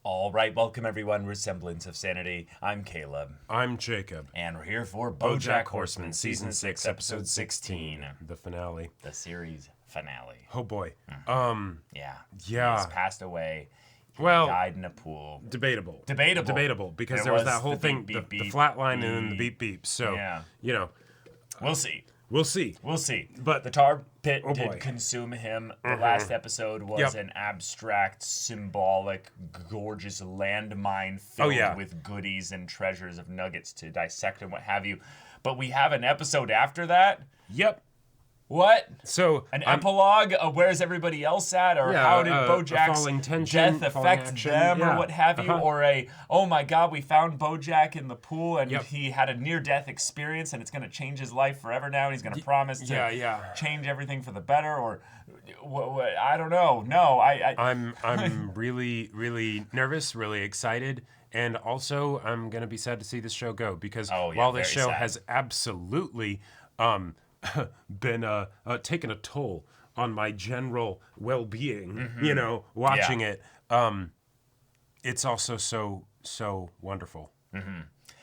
All right, welcome everyone. We're Semblance of Sanity. I'm Caleb. I'm Jacob. And we're here for Bojack Horseman, Season 6, Episode 16. The finale. The series finale. Oh boy. Yeah. Yeah. He's passed away. He Well, died in a pool. Debatable. Debatable. Because There was was that whole the thing, beep, beep, the beep, flat line and then the beep. beep beep. So, Yeah. We'll see. We'll see. We'll see. But- the tar pit oh did boy. consume him. The last episode was Yep. an abstract, symbolic, gorgeous landmine filled yeah. with goodies and treasures of nuggets to dissect and what have you. But we have an episode after that. Yep. What? So, An epilogue of where's everybody else at, or Yeah, how did a Bojack's falling tension, death falling affect action, them, yeah. or what have you, or a, oh my god, we found Bojack in the pool and Yep. he had a near-death experience and it's going to change his life forever now and he's going to promise to yeah. change everything for the better, or what, I don't know. No, I'm really, really nervous, really excited. And also, I'm going to be sad to see this show go because while this very show sad. has absolutely been taken a toll on my general well-being, watching it, it's also so wonderful.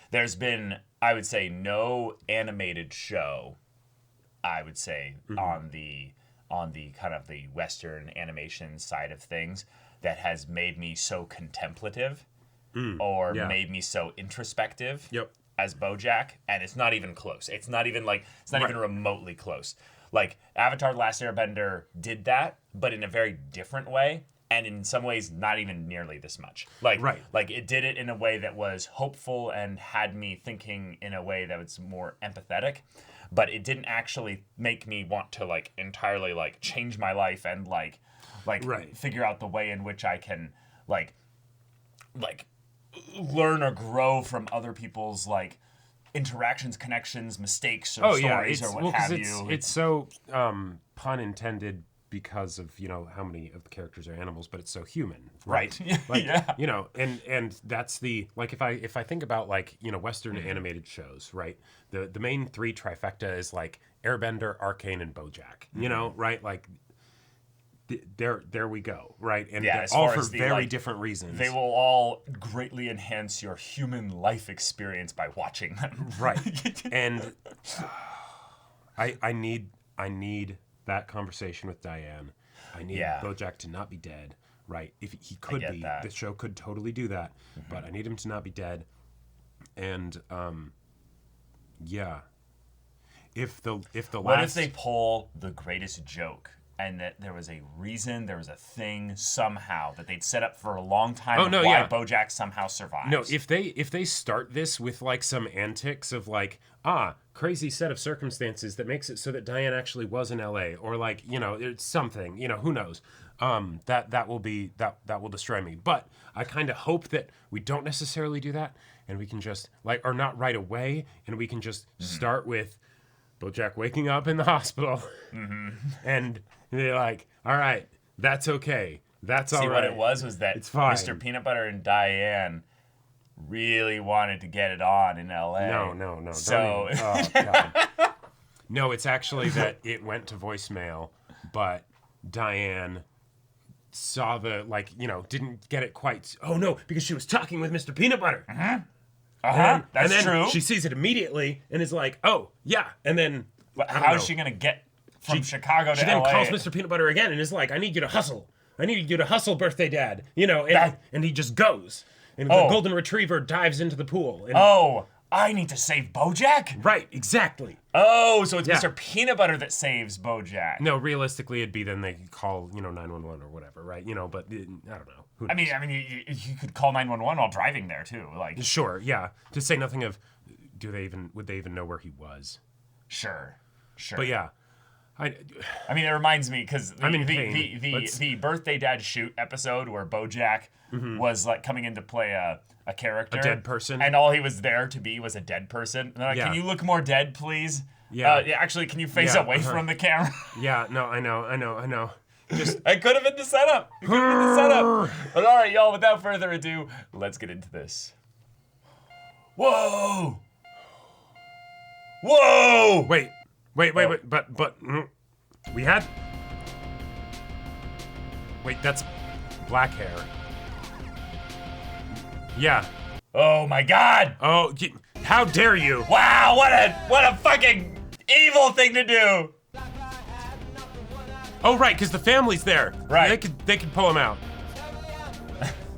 There's been, I would say, no animated show, I would say, on the kind of the Western animation side of things that has made me so contemplative or made me so introspective Yep. as Bojack, and it's not even close. It's not even even remotely close. Like Avatar: The Last Airbender did that, but in a very different way. And in some ways, not even nearly this much. Like it did it in a way that was hopeful and had me thinking in a way that was more empathetic. But it didn't actually make me want to entirely change my life and figure out the way in which I can learn or grow from other people's interactions, connections, mistakes, or stories, or what have you. It's so pun intended because of how many of the characters are animals, but it's so human, right? And that's the if I think about Western animated shows, right? The main three trifecta is Airbender, Arcane, and Bojack. Right? There we go, right? And they're all for very different reasons. They will all greatly enhance your human life experience by watching them. Right. And I need that conversation with Diane. I need Bojack to not be dead, right? If he could be, the show could totally do that, but I need him to not be dead. And if the what if they pull the greatest joke? And that there was a reason, there was a thing somehow that they'd set up for a long time why Bojack somehow survives. No, if they start this with some antics of crazy set of circumstances that makes it so that Diane actually was in LA, or it's something, who knows. That will destroy me. But I kind of hope that we don't necessarily do that, and we can just or not right away, and we can just start with Bojack waking up in the hospital, and they're like, all right, that's okay. That's all right. See, what it was that it's fine. Mr. Peanut Butter and Diane really wanted to get it on in L.A. No. So... Oh, God. No, it's actually that it went to voicemail, but Diane saw the, didn't get it quite. Oh, no, because she was talking with Mr. Peanut Butter. That's and then true. She sees it immediately and is like, oh, yeah. And then... How is she going to get from Chicago to She then LA? calls Mr. Peanut Butter again and is like, I need you to hustle. I need you to hustle, birthday dad. And he just goes. And the golden retriever dives into the pool. And, I need to save Bojack? Right, exactly. Oh, so it's Mr. Peanut Butter that saves Bojack. No, realistically, it'd be then they call, 911 or whatever, right? But I don't know. Who knows? I mean, you could call 911 while driving there too, Sure, yeah. To say nothing of, would they even know where he was? Sure. But yeah, I mean, it reminds me because pain. the birthday dad shoot episode where Bojack was coming in to play a character, a dead person, and all he was there to be was a dead person. And they're like, can you look more dead, please? Yeah. Actually, can you face away from the camera? Yeah. No, I know. Just it could have been the setup. But all right, y'all. Without further ado, let's get into this. Whoa! Wait. But we had. Wait, that's black hair. Yeah. Oh my God! Oh, how dare you? Wow, what a fucking evil thing to do! Oh, right, because the family's there. Right. They could pull him out.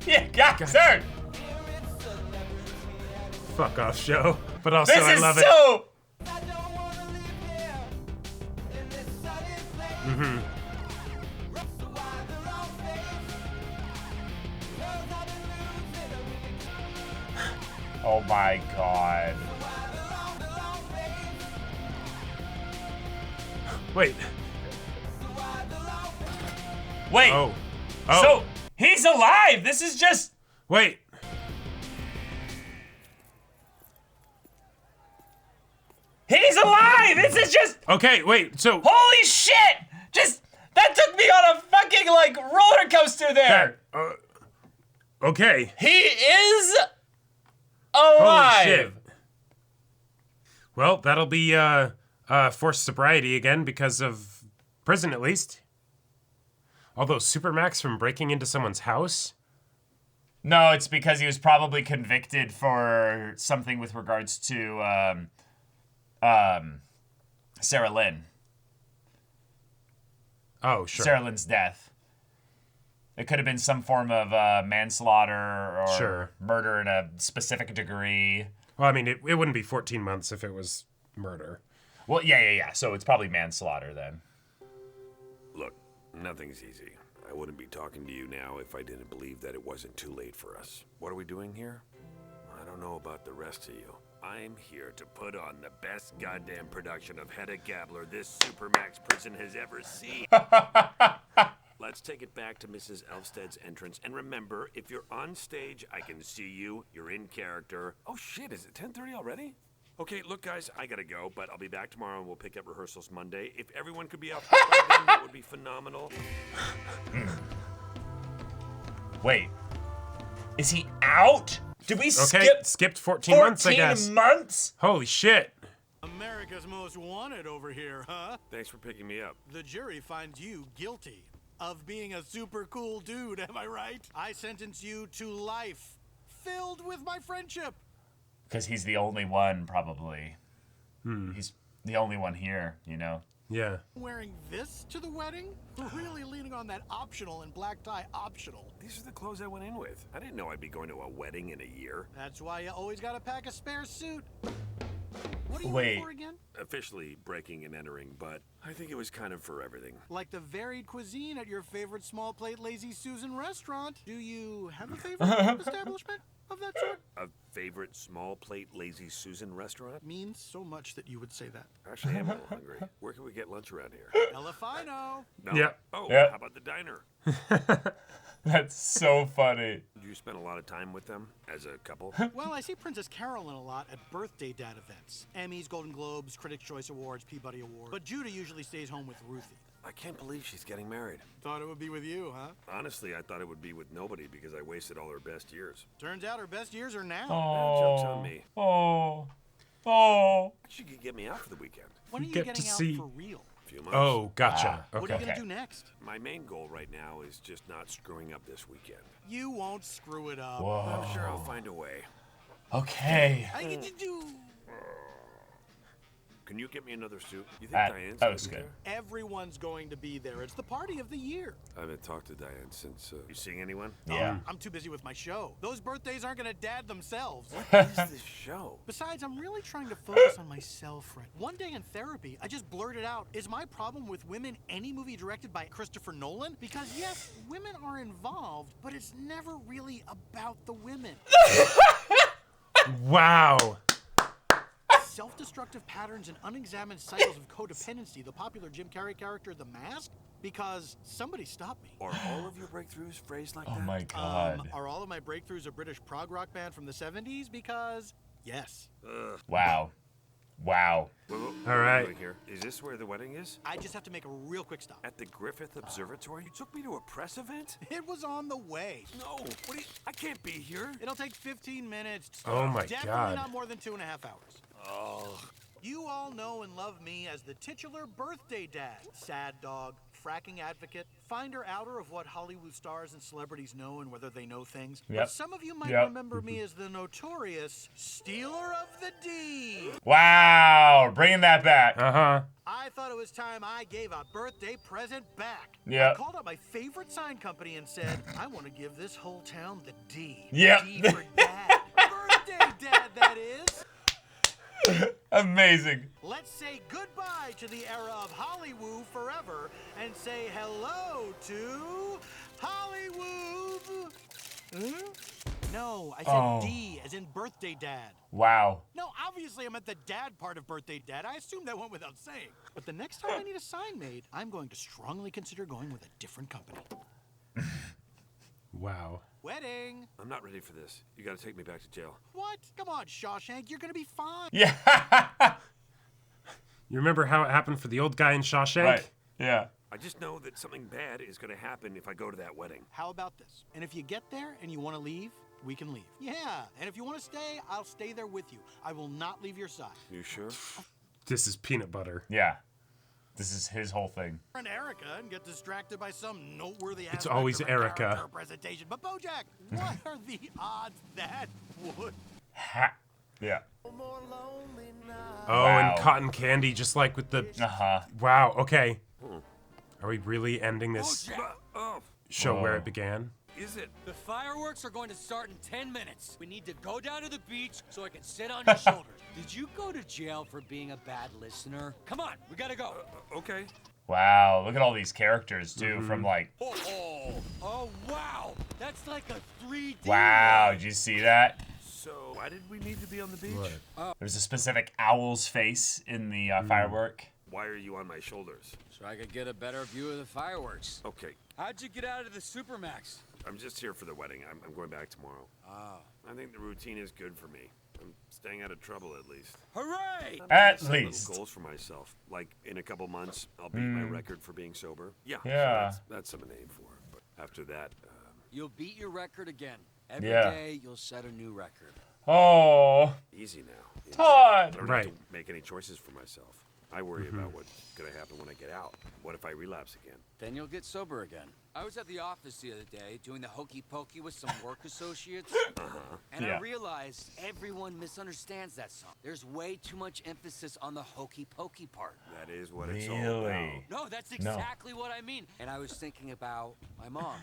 Yeah, God, sir! Fuck off, show. But also, This I is love so... Mm-hmm. Oh my God. Wait. Wait, Oh. so he's alive! This is just... Wait. He's alive! This is just... Okay, wait, so... Holy shit! Just... That took me on a fucking, like, roller coaster there! Okay. He is... alive! Holy shit. Well, that'll be, forced sobriety again because of prison, at least. Although Supermax from breaking into someone's house? No, it's because he was probably convicted for something with regards to, Sarah Lynn. Oh, sure. Sarah Lynn's death. It could have been some form of manslaughter or Sure. murder in a specific degree. Well, I mean, it wouldn't be 14 months if it was murder. Well, yeah. So it's probably manslaughter then. Look, nothing's easy. I wouldn't be talking to you now if I didn't believe that it wasn't too late for us. What are we doing here? I don't know about the rest of you. I'm here to put on the best goddamn production of Hedda Gabler this Supermax prison has ever seen. Let's take it back to Mrs. Elfstead's entrance. And remember, if you're on stage, I can see you. You're in character. Oh shit, is it 10:30 already? Okay, look guys, I gotta go, but I'll be back tomorrow and we'll pick up rehearsals Monday. If everyone could be out by then, that would be phenomenal. Wait. Is he out? Did we Okay, skip skipped 14 months, I guess. 14 months? Holy shit. America's Most Wanted over here, huh? Thanks for picking me up. The jury finds you guilty of being a super cool dude, am I right? I sentence you to life, filled with my friendship. Because he's the only one, probably. He's the only one here, you know? Yeah. Wearing this to the wedding? Really leaning on that optional and black tie optional. These are the clothes I went in with. I didn't know I'd be going to a wedding in a year. That's why you always gotta pack a spare suit. What are you Wait. looking for again? Officially breaking and entering, but I think it was kind of for everything. Like the varied cuisine at your favorite small plate Lazy Susan restaurant. Do you have a favorite establishment of that sort? A favorite small plate Lazy Susan restaurant? Means so much that you would say that. Actually, I'm a little hungry. Where can we get lunch around here? Elefino. No. Yeah. Oh, Yeah. how about the diner? That's so funny. Do you spend a lot of time with them as a couple? Well, I see Princess Carolyn a lot at birthday dad events. Emmys, Golden Globes, Critics' Choice Awards, Peabody Awards. But Judah usually stays home with Ruthie. I can't believe she's getting married. Thought it would be with you, huh? Honestly, I thought it would be with nobody because I wasted all her best years. Turns out her best years are now. Joke's on me. Oh. She could get me out for the weekend. When are you get to getting out see- for real? A few months. Oh, gotcha. What are you Okay. gonna do next? My main goal right now is just not screwing up this weekend. You won't screw it up. I'm sure I'll find a way. Okay. I get to do. Can you get me another suit? You think That Diane's was gonna be good. Everyone's going to be there. It's the party of the year. there? I haven't talked to Diane since. You seeing anyone? Yeah. I'm too busy with my show. Those birthdays aren't gonna dad themselves. What is this show? Besides, I'm really trying to focus on myself, Fred. One day in therapy, I just blurted out, is my problem with women any movie directed by Christopher Nolan? Because yes, women are involved, but it's never really about the women. Wow. Self-destructive patterns and unexamined cycles of codependency, the popular Jim Carrey character, The Mask? Because somebody stop me. Are all of your breakthroughs phrased like Oh that? my God. Are all of my breakthroughs a British prog rock band from the 70s? Because, yes. Wow. What All are we right. doing here? Is this where the wedding is? I just have to make a real quick stop. At the Griffith Observatory? You took me to a press event? It was on the way. No. What do you? I can't be here. It'll take 15 minutes. Oh my Definitely God. not more than 2.5 hours. Oh. You all know and love me as the titular birthday dad. Sad dog, fracking advocate, finder-outer of what Hollywood stars and celebrities know and whether they know things. Yep. But some of you might Yep. remember me as the notorious Stealer of the D. Wow, bringing that back. I thought it was time I gave a birthday present back. Yep. I called up my favorite sign company and said, I want to give this whole town the D. Yep. D for Dad. Birthday Dad, that is. Amazing. Let's say goodbye to the era of Hollywood forever and say hello to Hollywood. Huh? No, I said D as in birthday dad. Wow. No, obviously I meant the dad part of birthday dad. I assumed that went without saying. But the next time I need a sign made, I'm going to strongly consider going with a different company. Wow. Wedding. I'm not ready for this. You gotta take me back to jail. What? Come on, Shawshank, you're gonna be fine. Yeah. You remember how it happened for the old guy in Shawshank? Right. Yeah. I just know that something bad is gonna happen if I go to that wedding. How about this? And if you get there and you want to leave, we can leave. Yeah, and if you want to stay, I'll stay there with you. I will not leave your side. You sure? This is peanut butter. Yeah. This is his whole thing. And Erica and get distracted by some noteworthy It's aspect always of her Erica. character presentation. But Bojack, what are the odds that would? Yeah. Oh, Wow. and cotton candy, just like with the... Wow, okay. Are we really ending this Oh, show where it began? is it? The fireworks are going to start in 10 minutes. We need to go down to the beach so I can sit on your shoulders. Did you go to jail for being a bad listener? Come on, we gotta go. Okay. Wow. Look at all these characters, too, from like... Oh, wow. That's like a 3D. Wow. Did you see that? So, why did we need to be on the beach? There's a specific owl's face in the firework. Why are you on my shoulders? So I could get a better view of the fireworks. Okay. How'd you get out of the Supermax? I'm just here for the wedding. I'm going back tomorrow. Oh. I think the routine is good for me. I'm staying out of trouble at least. Hooray! At Set little least. goals for myself. Like in a couple months, I'll beat my record for being sober. Yeah. Yeah. So that's something to aim for. But after that, You'll beat your record again. Every Yeah. day you'll set a new record. Oh. easy now. Easy. Todd. I don't Right. have to make any choices for myself. I worry about what's gonna happen when I get out. What if I relapse again? Then you'll get sober again. I was at the office the other day doing the hokey pokey with some work associates. And Yeah. I realized everyone misunderstands that song. There's way too much emphasis on the hokey pokey part. That is what it's all about. Really? No, that's exactly what I mean. And I was thinking about my mom.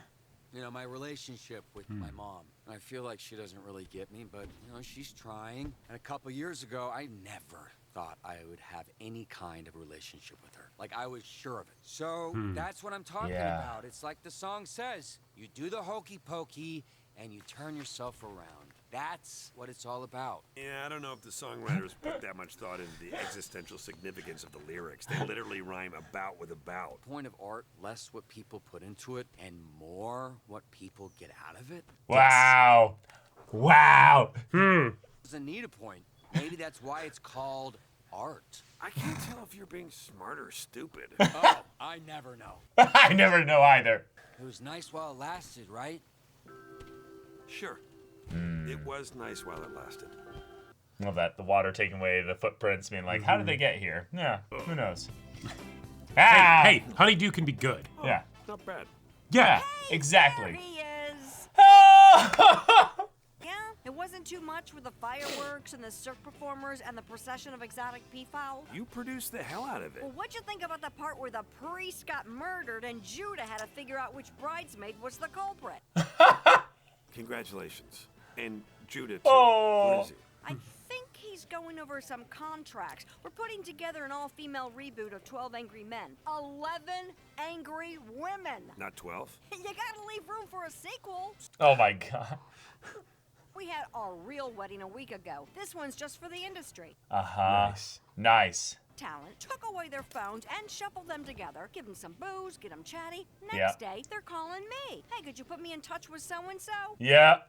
You know, my relationship with my mom. I feel like she doesn't really get me, but, you know, she's trying. And a couple years ago, I never thought I would have any kind of relationship with her. Like, I was sure of it. So, that's what I'm talking Yeah. about. It's like the song says. You do the hokey pokey, and you turn yourself around. That's what it's all about. Yeah, I don't know if the songwriters put that much thought into the existential significance of the lyrics. They literally rhyme about with about. Point of art, less what people put into it, and more what people get out of it. Wow. Wow. Doesn't need a point. Maybe that's why it's called art. I can't tell if you're being smart or stupid. Oh, I never know. I never know either. It was nice while it lasted, right? Sure. It was nice while it lasted. Love that. The water taking away the footprints, being like, how did they get here? Yeah. Who knows? Ah! Hey, honeydew can be good. Yeah. Not bad. Yeah. Exactly. There he is. Yeah, it wasn't too much with the fireworks and the cirque performers and the procession of exotic peafowl. You produced the hell out of it. Well, what'd you think about the part where the priest got murdered and Judah had to figure out which bridesmaid was the culprit? Congratulations. And Judah, too. Oh. What is he? I think he's going over some contracts. We're putting together an all-female reboot of 12 Angry Men. 11 angry women. Not 12? You gotta leave room for a sequel. Oh my god. We had our real wedding a week ago. This one's just for the industry. Nice. Nice. Talent took away their phones and shuffled them together, give them some booze, get them chatty. Next Yep. day, they're calling me. Hey, could you put me in touch with so-and-so? Yeah.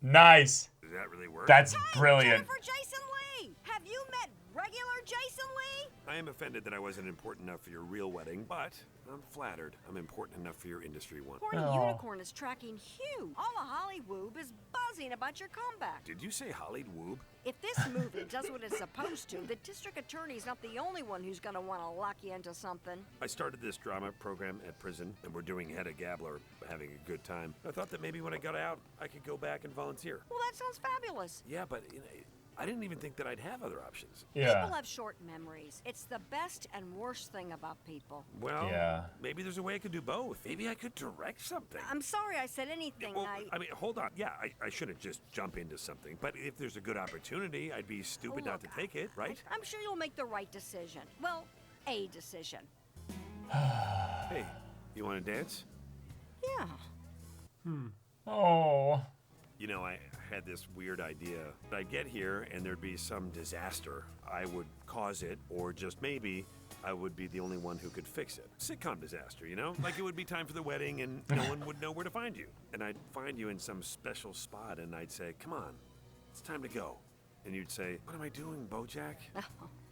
Nice. Did that really work? That's Hey, brilliant. Jennifer Jason Leigh! Have you met regular Jason Leigh? I am offended that I wasn't important enough for your real wedding, but I'm flattered I'm important enough for your industry one. Horny Unicorn is tracking huge. All of Hollywood is buzzing about your comeback. Did you say Hollywood? If this movie does what it's supposed to, the district attorney's not the only one who's gonna want to lock you into something. I started this drama program at prison, and we're doing Hedda Gabler, having a good time. I thought that maybe when I got out, I could go back and volunteer. Well, that sounds fabulous. Yeah, but I didn't even think that I'd have other options. People Yeah. have short memories. It's the best and worst thing about people. Well, Yeah. maybe there's a way I could do both. Maybe I could direct something. I'm sorry I said anything. Well, I mean, hold on. Yeah, I shouldn't just jump into something. But if there's a good opportunity, I'd be stupid not to take it, right? I'm sure you'll make the right decision. Well, a decision. Hey, you want to dance? Yeah. Oh. You know, I had this weird idea. I'd get here and there'd be some disaster. I would cause it, or just maybe I would be the only one who could fix it. Sitcom disaster, you know? Like it would be time for the wedding and no one would know where to find you. And I'd find you in some special spot and I'd say, come on, it's time to go. And you'd say, what am I doing, Bojack?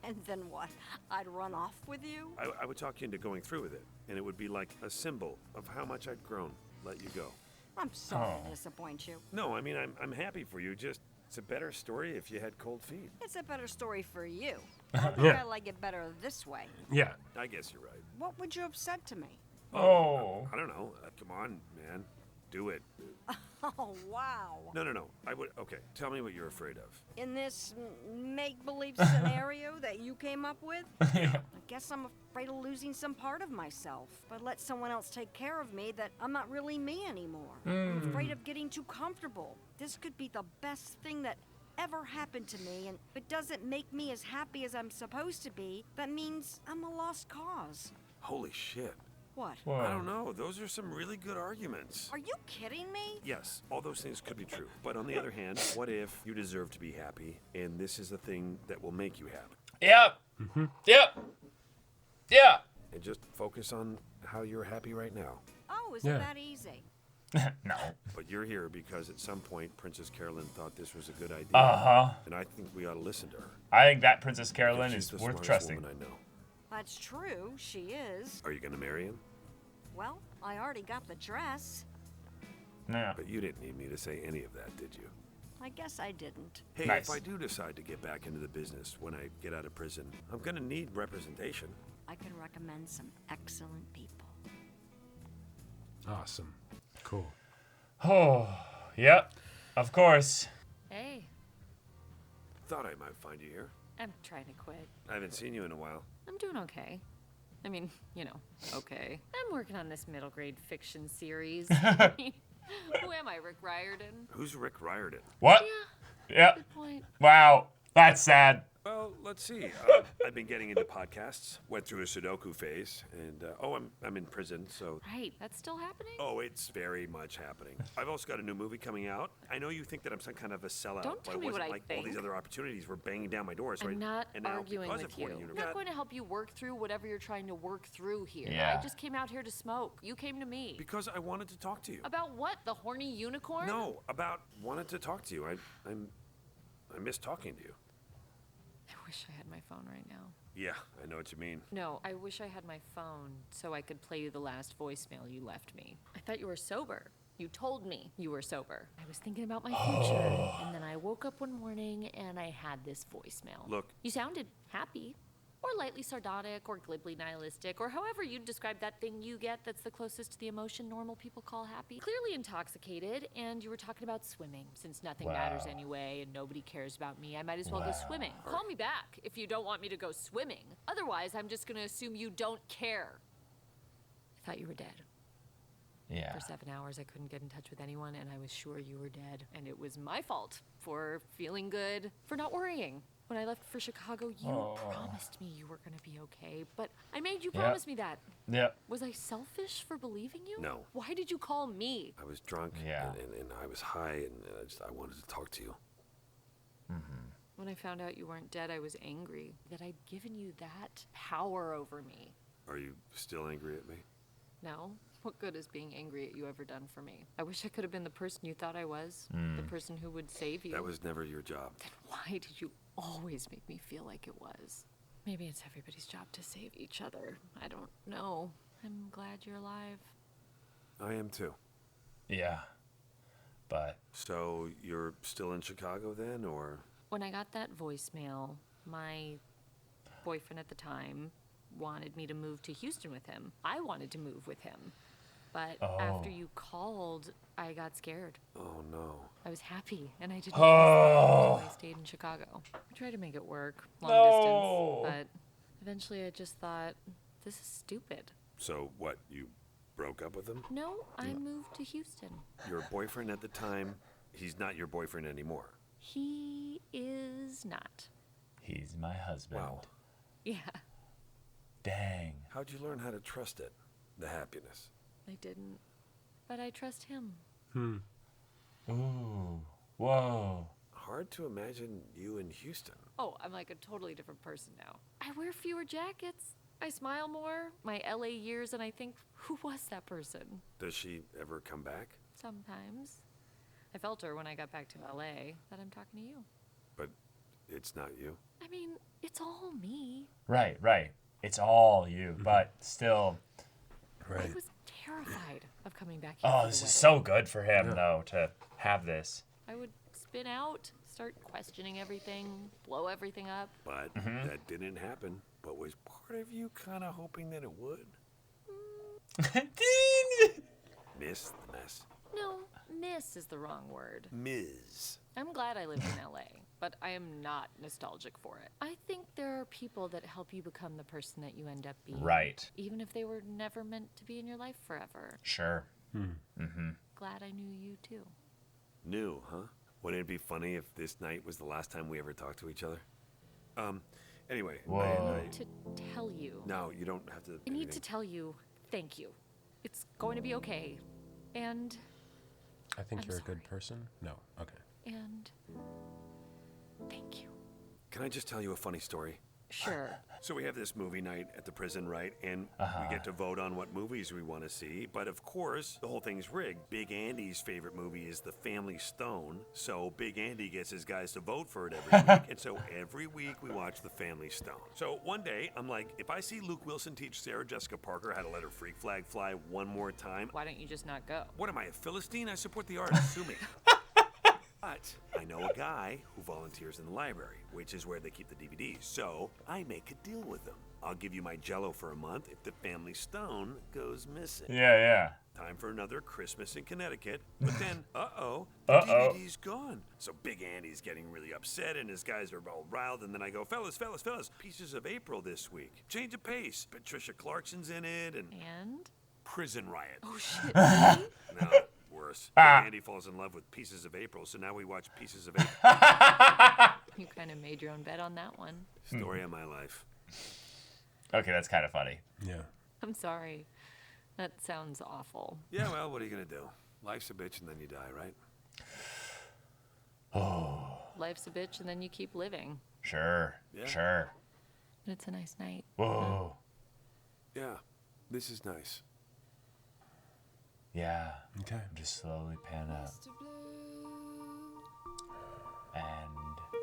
And then what? I'd run off with you? I would talk you into going through with it. And it would be like a symbol of how much I'd grown. Let you go. I'm sorry to disappoint you. No, I mean, I'm happy for you. Just, it's a better story if you had cold feet. It's a better story for you. I think Yeah. I like it better this way. Yeah. I guess you're right. What would you have said to me? Oh. I don't know. Come on, man. Do it. Oh, wow. No. I would. Okay. Tell me what you're afraid of. In this make-believe scenario that you came up with, I guess I'm afraid of losing some part of myself. If I let someone else take care of me, that I'm not really me anymore. I'm afraid of getting too comfortable. This could be the best thing that ever happened to me, and if it doesn't make me as happy as I'm supposed to be, that means I'm a lost cause. Holy shit. What? I don't know. Those are some really good arguments. Are you kidding me? Yes, all those things could be true. But on the other hand, what if you deserve to be happy, and this is the thing that will make you happy? Yep. Yep. Yeah. And just focus on how you're happy right now. Oh, is it Yeah. that easy? No. But you're here because at some point Princess Carolyn thought this was a good idea. Uh-huh. And I think we ought to listen to her. I think that Princess Carolyn She's is the worth smartest trusting. woman I know. That's true, she is. Are you going to marry him? Well, I already got the dress. Yeah. But you didn't need me to say any of that, did you? I guess I didn't. Hey, Nice. if I do decide to get back into the business when I get out of prison, I'm going to need representation. I can recommend some excellent people. Awesome. Cool. Oh. Yep. Of course. Hey, Thought I might find you here. I'm trying to quit. I haven't seen you in a while. I'm doing okay. I mean, you know, okay. I'm working on this middle grade fiction series. I mean, who am I, Rick Riordan? Who's Rick Riordan? What? Yep. Good point. Wow. That's sad. Well, let's see. I've been getting into podcasts. Went through a Sudoku phase, and I'm in prison, so. Right, that's still happening? Oh, it's very much happening. I've also got a new movie coming out. I know you think that I'm some kind of a sellout, Don't but tell it me wasn't what I like all these think. other opportunities were banging down my doors, right? I'm not and now, arguing because with of you. Horny I'm Unicorn, not going to help you work through whatever you're trying to work through here. Yeah. I just came out here to smoke. You came to me. because I wanted to talk to you. About what? The horny unicorn? No, about wanted to talk to you. I miss talking to you. I wish I had my phone right now. Yeah, I know what you mean. No, I wish I had my phone so I could play you the last voicemail you left me. I thought you were sober. You told me you were sober. I was thinking about my future, and then I woke up one morning and I had this voicemail. Look. You sounded happy, or lightly sardonic, or glibly nihilistic, or however you'd describe that thing you get that's the closest to the emotion normal people call happy. Clearly intoxicated, and you were talking about swimming. Since nothing matters anyway, and nobody cares about me, I might as well go swimming. Call me back if you don't want me to go swimming. Otherwise, I'm just gonna assume you don't care. I thought you were dead. Yeah. For 7 hours, I couldn't get in touch with anyone, and I was sure you were dead. And it was my fault for feeling good, for not worrying. When I left for Chicago, you promised me you were going to be okay, but I made you promise me that. Yep. Was I selfish for believing you? No. Why did you call me? I was drunk Yeah. and I was high and I wanted to talk to you. When I found out you weren't dead, I was angry that I'd given you that power over me. Are you still angry at me? No? What good has being angry at you ever done for me? I wish I could have been the person you thought I was, the person who would save you. That was never your job. Then why did you always make me feel like it was? Maybe it's everybody's job to save each other. I don't know. I'm glad you're alive. I am too. Yeah. But So you're still in Chicago then, or? When I got that voicemail, my boyfriend at the time wanted me to move to Houston with him. I wanted to move with him. But after you called, I got scared. Oh no. I was happy, and I didn't Oh. so I stayed in Chicago. I tried to make it work, long No. distance, but eventually I just thought, this is stupid. So what, you broke up with him? No, I moved to Houston. Your boyfriend at the time, he's not your boyfriend anymore. He is not. he's my husband. Wow. Yeah, Dang. How'd you learn how to trust it? The happiness. I didn't. But I trust him. Ooh. Whoa. Hard to imagine you in Houston. Oh, I'm like a totally different person now. I wear fewer jackets. I smile more. My LA years, and I think, who was that person? Does she ever come back? Sometimes. I felt her when I got back to LA that I'm talking to you. But it's not you. I mean, it's all me. Right, right. It's all you, but still. Right. I was terrified of coming back here. Oh, for this the is wedding. so good for him, though, to have this. I would spin out, start questioning everything, blow everything up. But that didn't happen. But was part of you kind of hoping that it would? Miss the mess. No, miss is the wrong word. Ms. I'm glad I live in LA, but I am not nostalgic for it. I think there are people that help you become the person that you end up being. Right. Even if they were never meant to be in your life forever. Sure. Glad I knew you too. New, huh? Wouldn't it be funny if this night was the last time we ever talked to each other? Anyway. Whoa. To tell you. No, you don't have to. I need to tell you, thank you. It's going to be okay. And, I think I'm you're a good sorry. person. No. Okay. and, thank you. Can I just tell you a funny story? Sure. So we have this movie night at the prison, right? And we get to vote on what movies we want to see. But of course, the whole thing's rigged. Big Andy's favorite movie is The Family Stone. So Big Andy gets his guys to vote for it every week. And so every week we watch The Family Stone. So one day, I'm like, if I see Luke Wilson teach Sarah Jessica Parker how to let her freak flag fly one more time, Why don't you just not go? what am I, a Philistine? I support the arts. Sue me. But I know a guy who volunteers in the library, which is where they keep the DVDs. So I make a deal with him. I'll give you my Jell-O for a month if the Family Stone goes missing. Yeah, yeah. Time for another Christmas in Connecticut. But then, the DVD's gone. So Big Andy's getting really upset and his guys are all riled. And then I go, fellas, Pieces of April this week. Change of pace. Patricia Clarkson's in it and And? Prison Riot. Oh, shit. Really? No, worse. Big Andy falls in love with Pieces of April, so now we watch Pieces of April. You kind of made your own bet on that one. Story of my life. Okay, that's kind of funny. Yeah. I'm sorry. That sounds awful. Yeah, well, what are you gonna do? Life's a bitch and then you die, right? Life's a bitch and then you keep living. Sure. Yeah. Sure. But it's a nice night. Whoa. Yeah, this is nice. Yeah. Okay. Just slowly pan up. And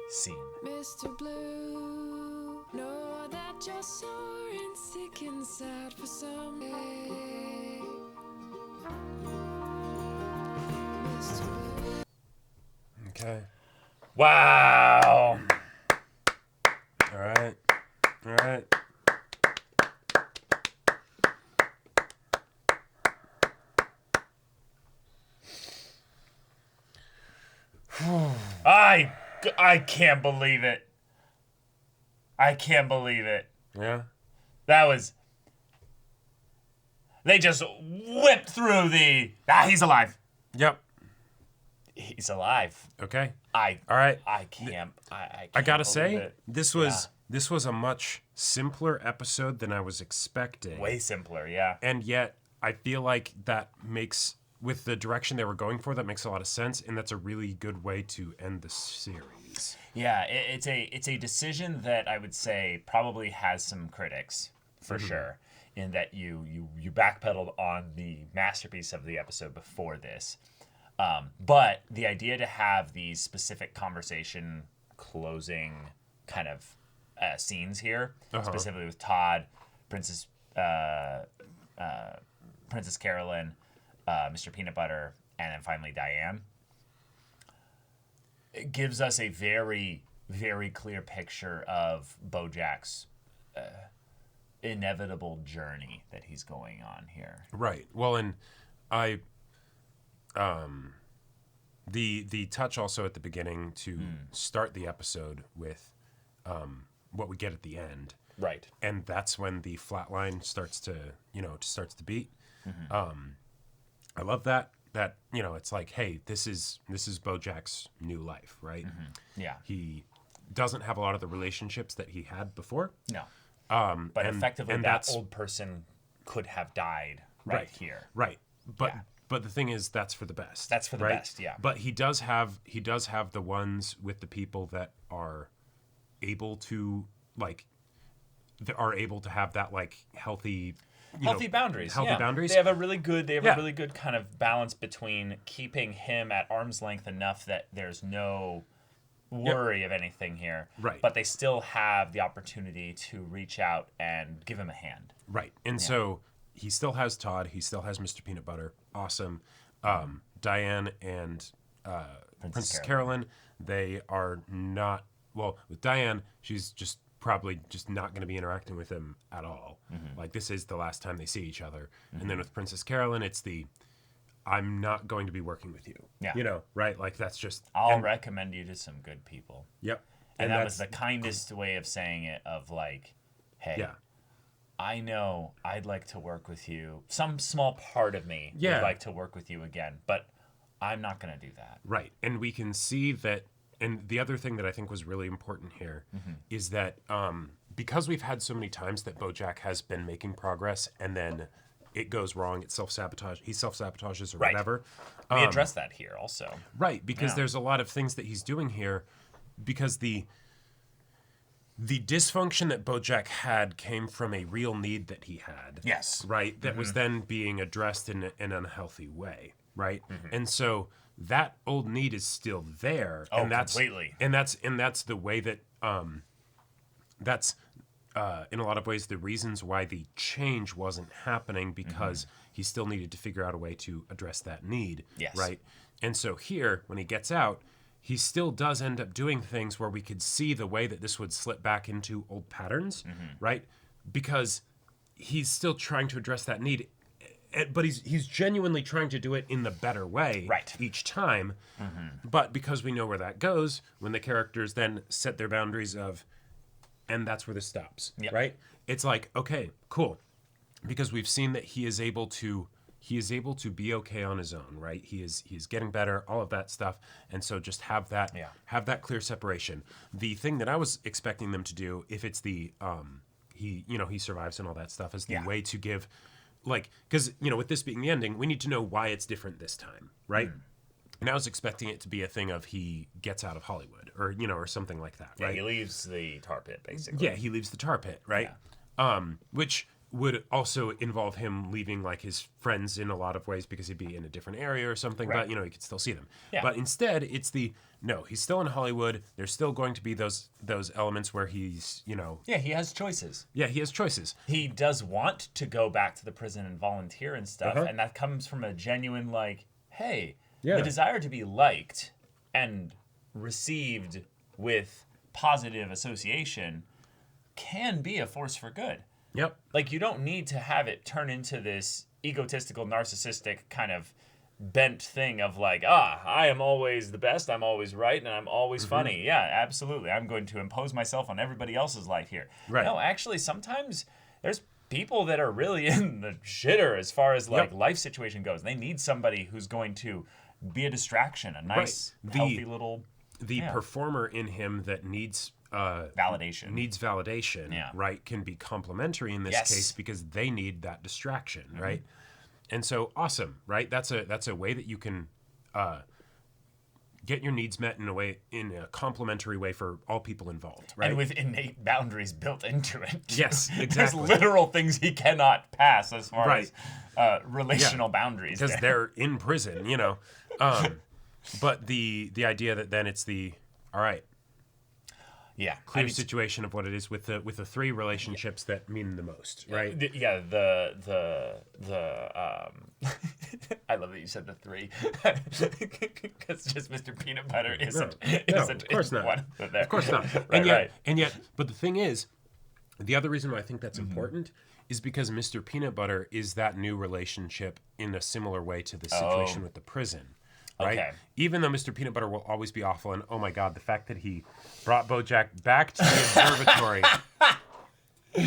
scene. Mr. Blue, know that you're sore and sick and sad for someday. Mr. Blue. Okay. Wow. All right. All right. I can't believe it. I can't believe it. Yeah. That was. They just whipped through the. He's alive. Yep. He's alive. Okay. All right. I can't. I I gotta believe say, it. this was a much simpler episode than I was expecting. Way simpler, yeah. And yet, I feel like that makes, with the direction they were going for, that makes a lot of sense, and that's a really good way to end the series. Yeah, it's a decision that I would say probably has some critics for sure. In that you backpedaled on the masterpiece of the episode before this. But the idea to have these specific conversation closing kind of scenes here, specifically with Todd, Princess Carolyn, Mr. Peanut Butter, and then finally Diane. It gives us a very, very clear picture of Bojack's inevitable journey that he's going on here. Right. Well, and the touch also at the beginning to start the episode with what we get at the end. Right. And that's when the flat line starts to beat. I love that it's like, hey, this is Bojack's new life, right? Yeah. He doesn't have a lot of the relationships that he had before. No. But effectively, that that's old person could have died right here. Right. But the thing is, that's for the best. That's for the right? best, yeah. But he does have the ones with the people that are able to have that like healthy boundaries. Healthy boundaries. They have a really good kind of balance between keeping him at arm's length enough that there's no worry of anything here. Right. But they still have the opportunity to reach out and give him a hand. Right. And so he still has Todd. He still has Mr. Peanut Butter. Awesome. Diane and Princess Carolyn, they are not... Well, with Diane, she's just probably just not going to be interacting with him at all. Like, this is the last time they see each other. And then with Princess Carolyn, it's the... I'm not going to be working with you. Yeah. You know, right? Like, that's just... I'll recommend you to some good people. Yep. And that was the kindest way of saying it, of like, hey, I know I'd like to work with you. Some small part of me would like to work with you again, but I'm not going to do that. Right. And we can see that... And the other thing that I think was really important here is that because we've had so many times that Bojack has been making progress and then it goes wrong, he self-sabotages or whatever. We address that here also. Right, because there's a lot of things that he's doing here because the dysfunction that Bojack had came from a real need that he had. Yes. Right, that was then being addressed in an unhealthy way, right? And so that old need is still there. Oh, and that's, completely. And that's the way that that's in a lot of ways the reasons why the change wasn't happening because he still needed to figure out a way to address that need. Yes. Right. And so here, when he gets out, he still does end up doing things where we could see the way that this would slip back into old patterns, right? Because he's still trying to address that need, but he's genuinely trying to do it in the better way each time. But because we know where that goes, when the characters then set their boundaries of, and that's where this stops, right? It's like, okay, cool. Because we've seen that he is able to be okay on his own, right? He's getting better, all of that stuff. And so just have that clear separation. The thing that I was expecting them to do, if it's the he survives and all that stuff, is the way to give, like, because with this being the ending, we need to know why it's different this time, right? And I was expecting it to be a thing of he gets out of Hollywood or something like that, right? Yeah, he leaves the tar pit, basically. Yeah, he leaves the tar pit, right? Which would also involve him leaving like his friends in a lot of ways because he'd be in a different area or something, but he could still see them. Yeah. But instead, it's he's still in Hollywood. There's still going to be those elements where he's, Yeah, he has choices. Yeah, he has choices. He does want to go back to the prison and volunteer and stuff, and that comes from a genuine, like, hey, the desire to be liked and received with positive association can be a force for good. Yep. Like, you don't need to have it turn into this egotistical, narcissistic kind of bent thing of like, I am always the best, I'm always right, and I'm always funny. Yeah, absolutely. I'm going to impose myself on everybody else's life here. Right. No, actually, sometimes there's people that are really in the shitter as far as like life situation goes. They need somebody who's going to be a distraction, a nice, healthy little... The performer in him that needs... validation, right, can be complementary in this case because they need that distraction, right? And so, awesome, right? That's a way that you can get your needs met in a complementary way for all people involved, right? And with innate boundaries built into it. Yes, exactly. There's literal things he cannot pass as far as relational boundaries. Because they're in prison, But the idea that then it's all right. clear situation of what it is with the 3 relationships that mean the most, right? I love that you said the 3 because just Mr. Peanut Butter isn't of course not. one of them. Of course not. And yet, but the thing is, the other reason why I think that's important is because Mr. Peanut Butter is that new relationship in a similar way to the situation with the prison. Right? Okay. Even though Mr. Peanut Butter will always be awful, and oh my God, the fact that he brought Bojack back to the observatory.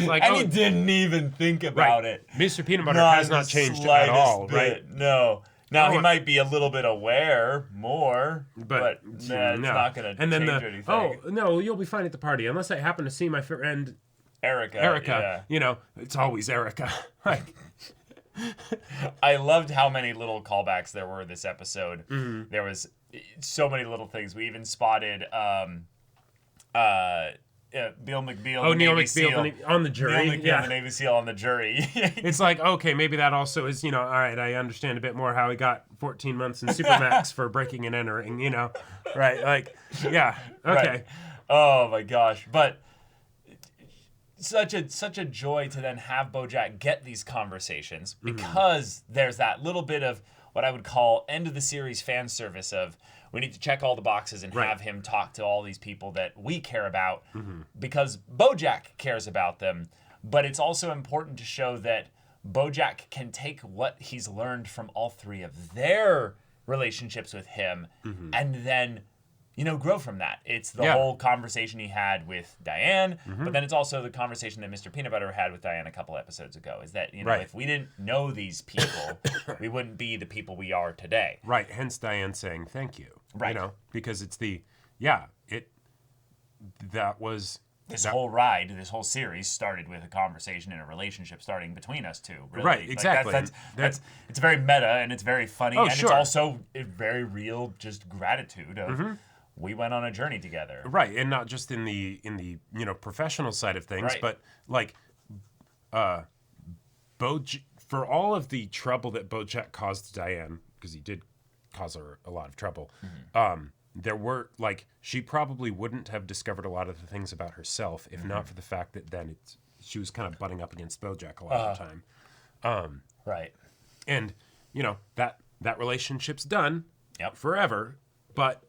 Like, and he didn't even think about it. Mr. Peanut Butter has not changed at all, right? No. Now, he might be a little bit aware more, but it's not going to change anything. Oh, no, you'll be fine at the party. Unless I happen to see my friend Erica. Yeah. It's always Erica. Like, I loved how many little callbacks there were this episode. There was so many little things. We even spotted Bill McBeal. Oh, Neil McBeal on the jury. Neil McBeal, the Navy SEAL on the jury. It's like, okay, maybe that also is, all right, I understand a bit more how he got 14 months in Supermax for breaking and entering, right? Like, yeah, okay. Right. Oh my gosh, but such a joy to then have Bojack get these conversations because there's that little bit of what I would call end of the series fan service of we need to check all the boxes and have him talk to all these people that we care about because Bojack cares about them. But it's also important to show that Bojack can take what he's learned from all 3 of their relationships with him and then grow from that. It's the whole conversation he had with Diane, but then it's also the conversation that Mr. Peanut Butter had with Diane a couple episodes ago. Is that, if we didn't know these people, we wouldn't be the people we are today. Right. Hence Diane saying thank you. Right. Because it's This whole series started with a conversation and a relationship starting between us 2. Really. Right, exactly. That's it's very meta and it's very funny and sure. it's also a very real just gratitude of we went on a journey together. Right, and not just in the professional side of things, but like for all of the trouble that Bojack caused Diane, because he did cause her a lot of trouble. There were, she probably wouldn't have discovered a lot of the things about herself if not for the fact that then she was kind of butting up against Bojack a lot of the time. Right. And, that relationship's done forever, but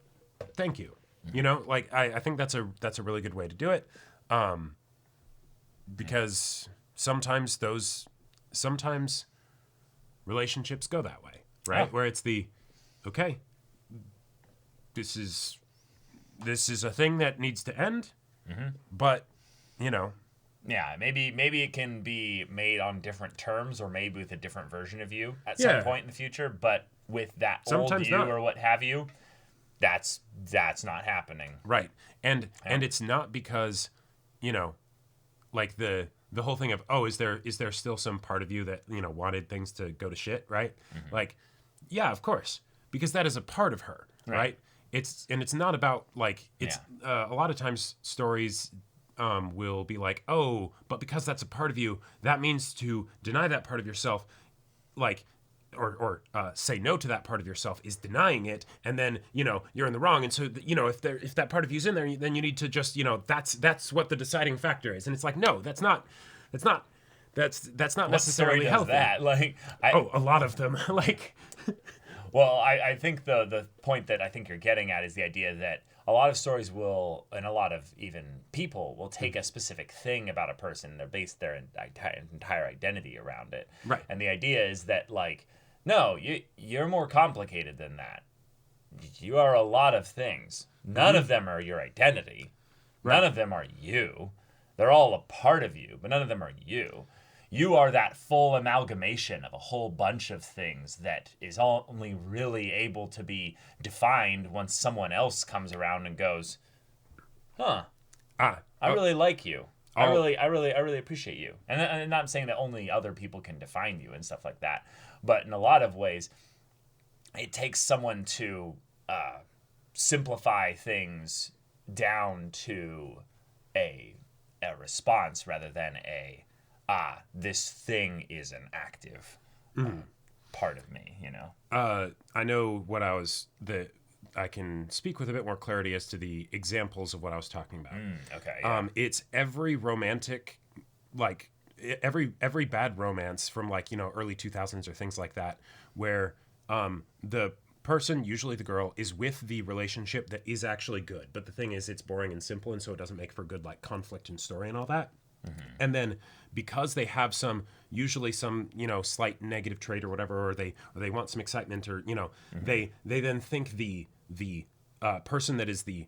thank you. I think that's a really good way to do it. Because sometimes relationships go that way, right? Where it's okay, this is a thing that needs to end, but yeah, maybe it can be made on different terms or maybe with a different version of you at some point in the future, but with that sometimes old you not. or what have you, that's not happening. Right. And it's not because like the whole thing of is there still some part of you that wanted things to go to shit, right? Like, yeah, of course, because that is a part of her, right? It's not about a lot of times stories will be like, oh, but because that's a part of you, that means to deny that part of yourself, or say no to that part of yourself is denying it, and then you're in the wrong, and so if that part of you's in there, then you need to just that's what the deciding factor is, and it's like, no, that's not necessarily healthy. A lot of them Well, I think the point that I think you're getting at is the idea that a lot of stories will, and a lot of even people will take a specific thing about a person and base their entire identity around it. Right. And the idea is that no, you're more complicated than that. You are a lot of things. None of them are your identity. Right. None of them are you. They're all a part of you, but none of them are you. You are that full amalgamation of a whole bunch of things that is only really able to be defined once someone else comes around and goes, I really like you. I really appreciate you. And I'm not saying that only other people can define you and stuff like that, but in a lot of ways, it takes someone to simplify things down to a response rather than this thing is an active part of me, I know what can speak with a bit more clarity as to the examples of what I was talking about. Okay. Yeah. It's every romantic, like every bad romance from like, you know, early 2000s or things like that, where the person, usually the girl, is with the relationship that is actually good. But the thing is, it's boring and simple, and so it doesn't make for good like conflict and story and all that. And then because they have usually some, you know, slight negative trait or whatever, or they want some excitement, or, you know, they then think the person that is the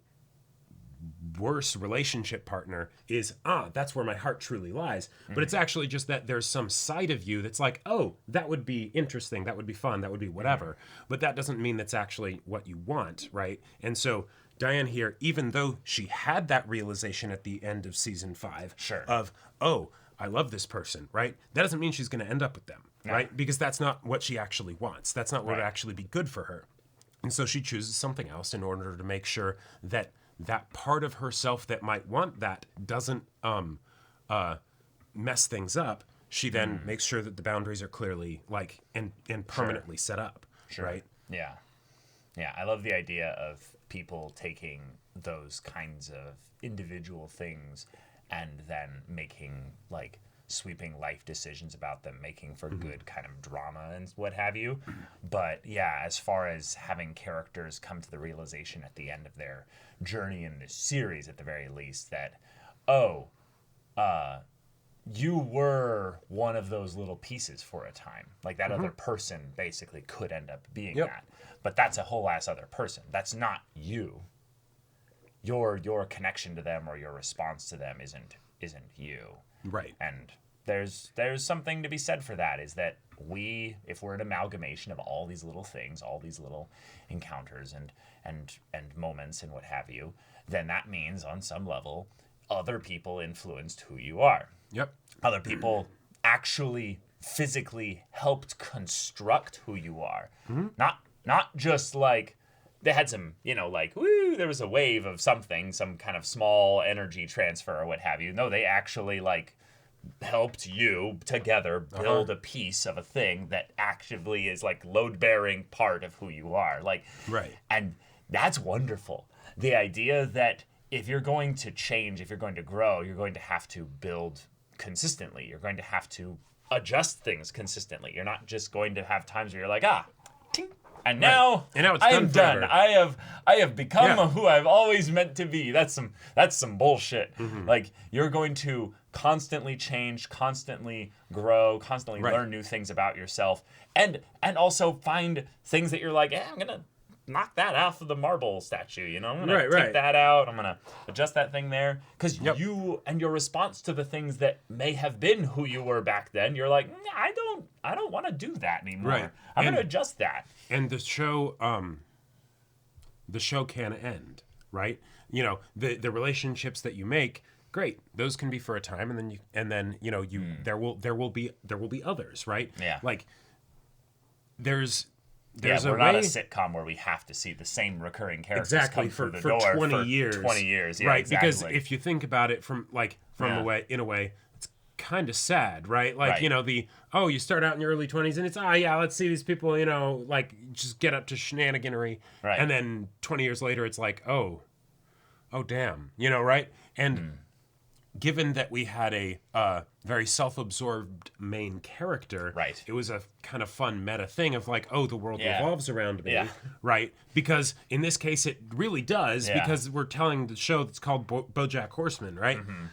worst relationship partner is, that's where my heart truly lies. But it's actually just that there's some side of you that's like, oh, that would be interesting, that would be fun, that would be whatever. But that doesn't mean that's actually what you want, right? And so Diane here, even though she had that realization at the end of season 5 of, oh, I love this person, right? That doesn't mean she's going to end up with them, right? Because that's not what she actually wants. That's not what would actually be good for her. And so she chooses something else in order to make sure that that part of herself that might want that doesn't mess things up. She then makes sure that the boundaries are clearly like and permanently set up, right? Yeah. Yeah, I love the idea of people taking those kinds of individual things and then making like sweeping life decisions about them, making for good kind of drama and what have you. But yeah, as far as having characters come to the realization at the end of their journey in this series, at the very least, that, you were one of those little pieces for a time. Like that other person basically could end up being that. But that's a whole ass other person. That's not you. Your connection to them or your response to them isn't you. Right. And there's something to be said for that, is that if we're an amalgamation of all these little things, all these little encounters and moments and what have you, then that means on some level other people influenced who you are. Yep. Other people actually physically helped construct who you are. Not just like they had some, you know, like, woo, there was a wave of something, some kind of small energy transfer or what have you. No, they actually like helped you together build a piece of a thing that actively is like load-bearing part of who you are. Like, right. And that's wonderful. The idea that if you're going to change, if you're going to grow, you're going to have to build consistently. You're going to have to adjust things consistently. You're not just going to have times where you're like, ting, and now, it's I am done. I have become who I've always meant to be. That's some bullshit. Like, you're going to constantly change, constantly grow, constantly learn new things about yourself, and also find things that you're like, I'm gonna knock that off of the marble statue, you know? I'm gonna take that out. I'm gonna adjust that thing there. Because you and your response to the things that may have been who you were back then, you're like, I don't want to do that anymore. Right. I'm gonna adjust that. And the show can end, right? You know, the relationships that you make, great. Those can be for a time, and then there will be others, right? Yeah. Like there's we're not a sitcom where we have to see the same recurring characters come through the door 20 years. 20 years, yeah, right? exactly. Because if you think about it in a way, it's kind of sad, right? Like you start out in your early 20s and it's let's see these people, like just get up to shenaniganery, right? And then 20 years later, it's like oh damn, right? And given that we had a very self-absorbed main character, right, it was a kind of fun meta thing of like, the world revolves around me, yeah, right? Because in this case, it really does, because we're telling the show that's called Bojack Horseman, right? Mm-hmm.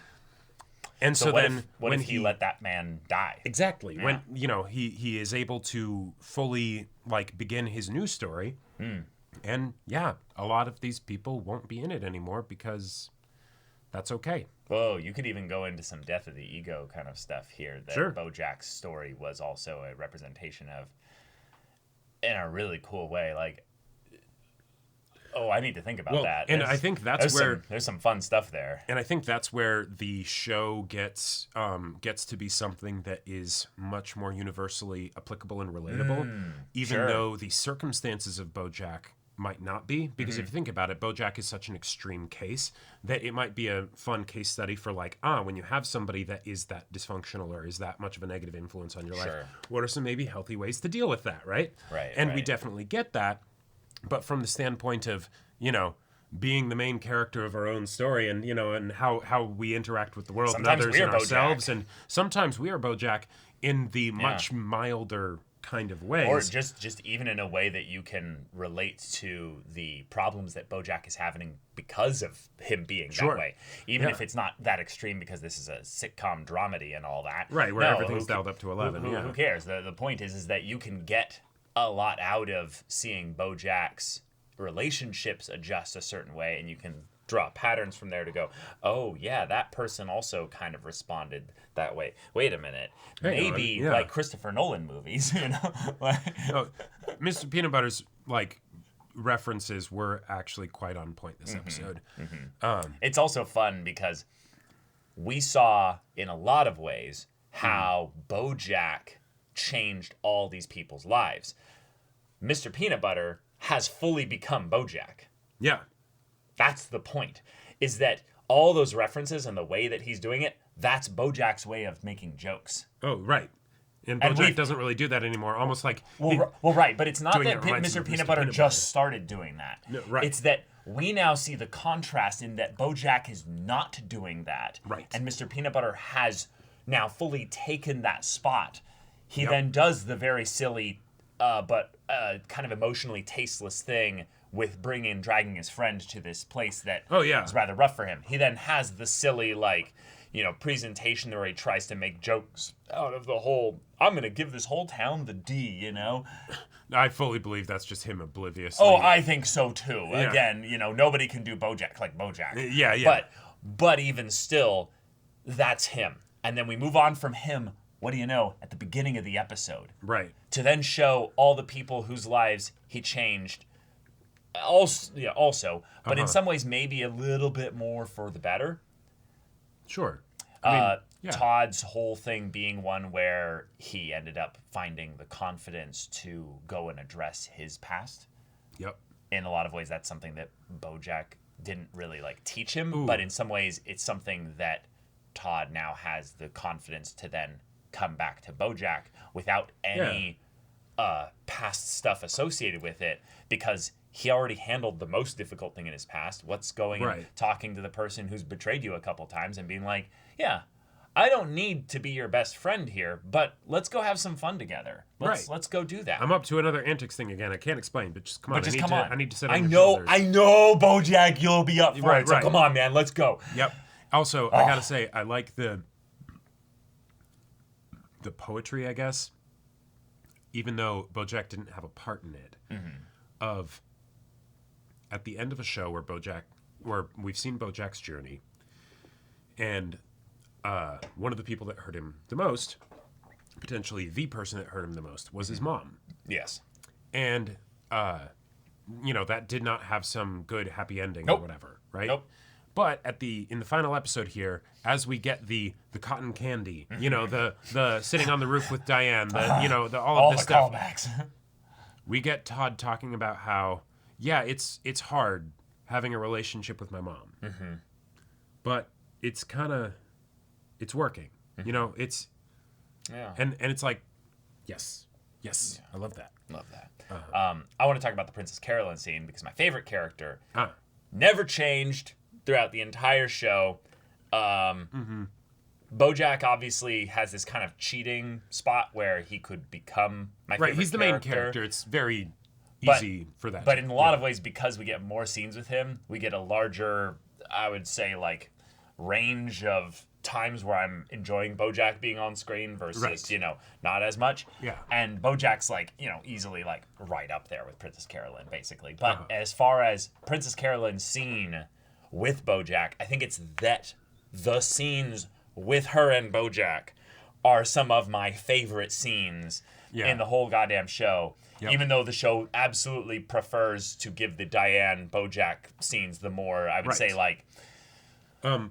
And so then, what if he let that man die? Exactly. Yeah. When he is able to fully like begin his new story, and a lot of these people won't be in it anymore because that's okay. Whoa, you could even go into some death of the ego kind of stuff here that Bojack's story was also a representation of in a really cool way. Like, I need to think about that. And I think there's some fun stuff there. And I think that's where the show gets to be something that is much more universally applicable and relatable, even though the circumstances of Bojack might not be, because if you think about it, Bojack is such an extreme case that it might be a fun case study for like, when you have somebody that is that dysfunctional or is that much of a negative influence on your life, what are some maybe healthy ways to deal with that, right? Right. And we definitely get that, but from the standpoint of, you know, being the main character of our own story, and, you know, and how we interact with the world Sometimes and others we are and ourselves, Bojack. and sometimes we are Bojack in the much milder kind of ways. Or just even in a way that you can relate to the problems that Bojack is having because of him being Sure. that way. Even Yeah. if it's not that extreme because this is a sitcom dramedy and all that. Right, where No, everything's who dialed up to 11, Who, yeah. who cares? The point is that you can get a lot out of seeing Bojack's relationships adjust a certain way, and you can draw patterns from there to go, oh yeah, that person also kind of responded that way. Wait a minute, Hang on, maybe yeah. like Christopher Nolan movies, you know? Like, Oh, Mr. Peanut Butter's like references were actually quite on point this episode. it's also fun because we saw in a lot of ways how Bojack changed all these people's lives. Mr. Peanut Butter has fully become Bojack. Yeah. That's the point, is that all those references and the way that he's doing it, that's Bojack's way of making jokes. Oh, right. And And Bojack we've- doesn't really do that anymore. Almost like Well, right, but it's not doing that it reminds me Mr. of Peanut Mr. Butter Peanut just Butter. started doing that. No, right. It's that we now see the contrast in that Bojack is not doing that. Right. And Mr. Peanut Butter has now fully taken that spot. He Yep. then does the very silly but kind of emotionally tasteless thing with dragging his friend to this place that Oh, yeah. is rather rough for him. He then has the silly, like, you know, presentation where he tries to make jokes out of the whole, I'm going to give this whole town the D, you know? I fully believe that's just him oblivious. Oh, I think so too. Yeah. Again, you know, nobody can do Bojack like Bojack. Yeah. But even still, that's him. And then we move on from him, what do you know, at the beginning of the episode. Right. To then show all the people whose lives he changed also, but in some ways maybe a little bit more for the better. Sure. I mean, yeah. Todd's whole thing being one where he ended up finding the confidence to go and address his past. Yep. In a lot of ways, that's something that Bojack didn't really like teach him, Ooh. but in some ways, it's something that Todd now has the confidence to then come back to Bojack without any past stuff associated with it, because he already handled the most difficult thing in his past. What's going and Right. talking to the person who's betrayed you a couple times and being like, yeah, I don't need to be your best friend here, but let's go have some fun together. Let's go do that. I'm up to another antics thing again. I can't explain, but just come on. But just I need come to, on. I need to sit I on your know, shoulders. I know, Bojack, you'll be up for Right, it. So right. come on, man, let's go. Yep. Also, I gotta say, I like the poetry, I guess, even though Bojack didn't have a part in it, of at the end of a show where we've seen Bojack's journey, and one of the people that hurt him the most, potentially the person that hurt him the most, was his mom. Yes. And, that did not have some good happy ending Nope. or whatever, right? Nope. But in the final episode here, as we get the cotton candy, the sitting on the roof with Diane, all of this the stuff, callbacks. we get Todd talking about how, yeah, it's hard having a relationship with my mom, but it's working, it's Yeah. and it's like, yes, I love that. Love that. I want to talk about the Princess Carolyn scene because my favorite character Ah, never changed throughout the entire show. Bojack obviously has this kind of cheating spot where he could become my favorite right, he's the main character. It's very easy for that. But in a lot of ways, because we get more scenes with him, we get a larger, I would say, like, range of times where I'm enjoying Bojack being on screen versus, Right. Not as much. Yeah. And Bojack's, like, easily, like, right up there with Princess Carolyn, basically. But as far as Princess Carolyn's scene with Bojack, I think it's that the scenes with her and Bojack are some of my favorite scenes in the whole goddamn show. Yep. Even though the show absolutely prefers to give the Diane Bojack scenes the more, I would Right. say, like,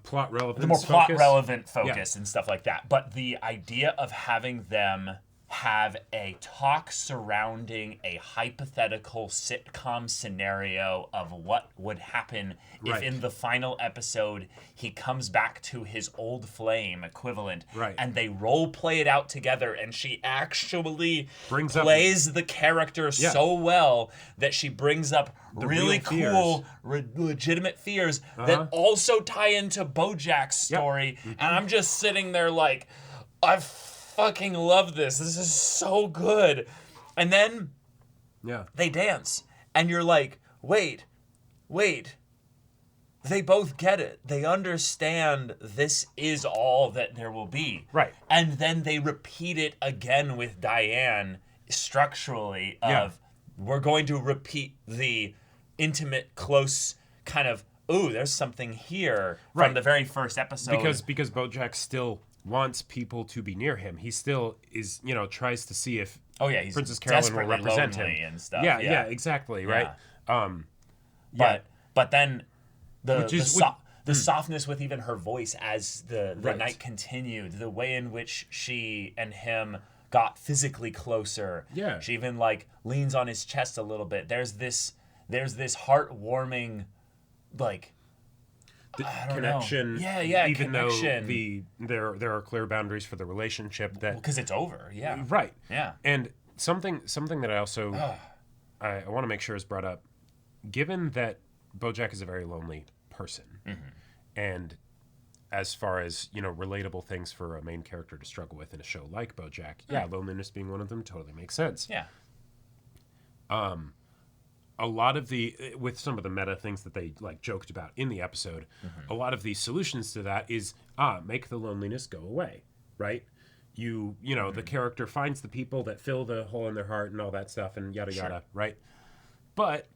plot relevance, the more plot focus. relevant focus and stuff like that. But the idea of having them have a talk surrounding a hypothetical sitcom scenario of what would happen if in the final episode he comes back to his old flame equivalent, and they role play it out together, and she actually plays the character so well that she brings up really cool, legitimate fears that also tie into Bojack's story. And I'm just sitting there like, I fucking love this. This is so good. And then they dance, and you're like, wait. They both get it. They understand this is all that there will be. Right. And then they repeat it again with Diane structurally of, we're going to repeat the intimate, close kind of, ooh, there's something here from the very first episode. Because Bojack still wants people to be near him. He still is, tries to see if he's Princess Carolyn will represent him and stuff. Yeah, exactly, right? But then the softness with even her voice as the night continued, the way in which she and him got physically closer. Yeah. She even like leans on his chest a little bit. There's this heartwarming like connection. Even connection. Though there are clear boundaries for the relationship that because it's over. Yeah. Right. Yeah. And something that I also I want to make sure is brought up, given that Bojack is a very lonely person, and as far as relatable things for a main character to struggle with in a show like Bojack, loneliness being one of them totally makes sense. Yeah. A lot of with some of the meta things that they like joked about in the episode, a lot of the solutions to that is make the loneliness go away, right? The character finds the people that fill the hole in their heart and all that stuff and yada yada, right? But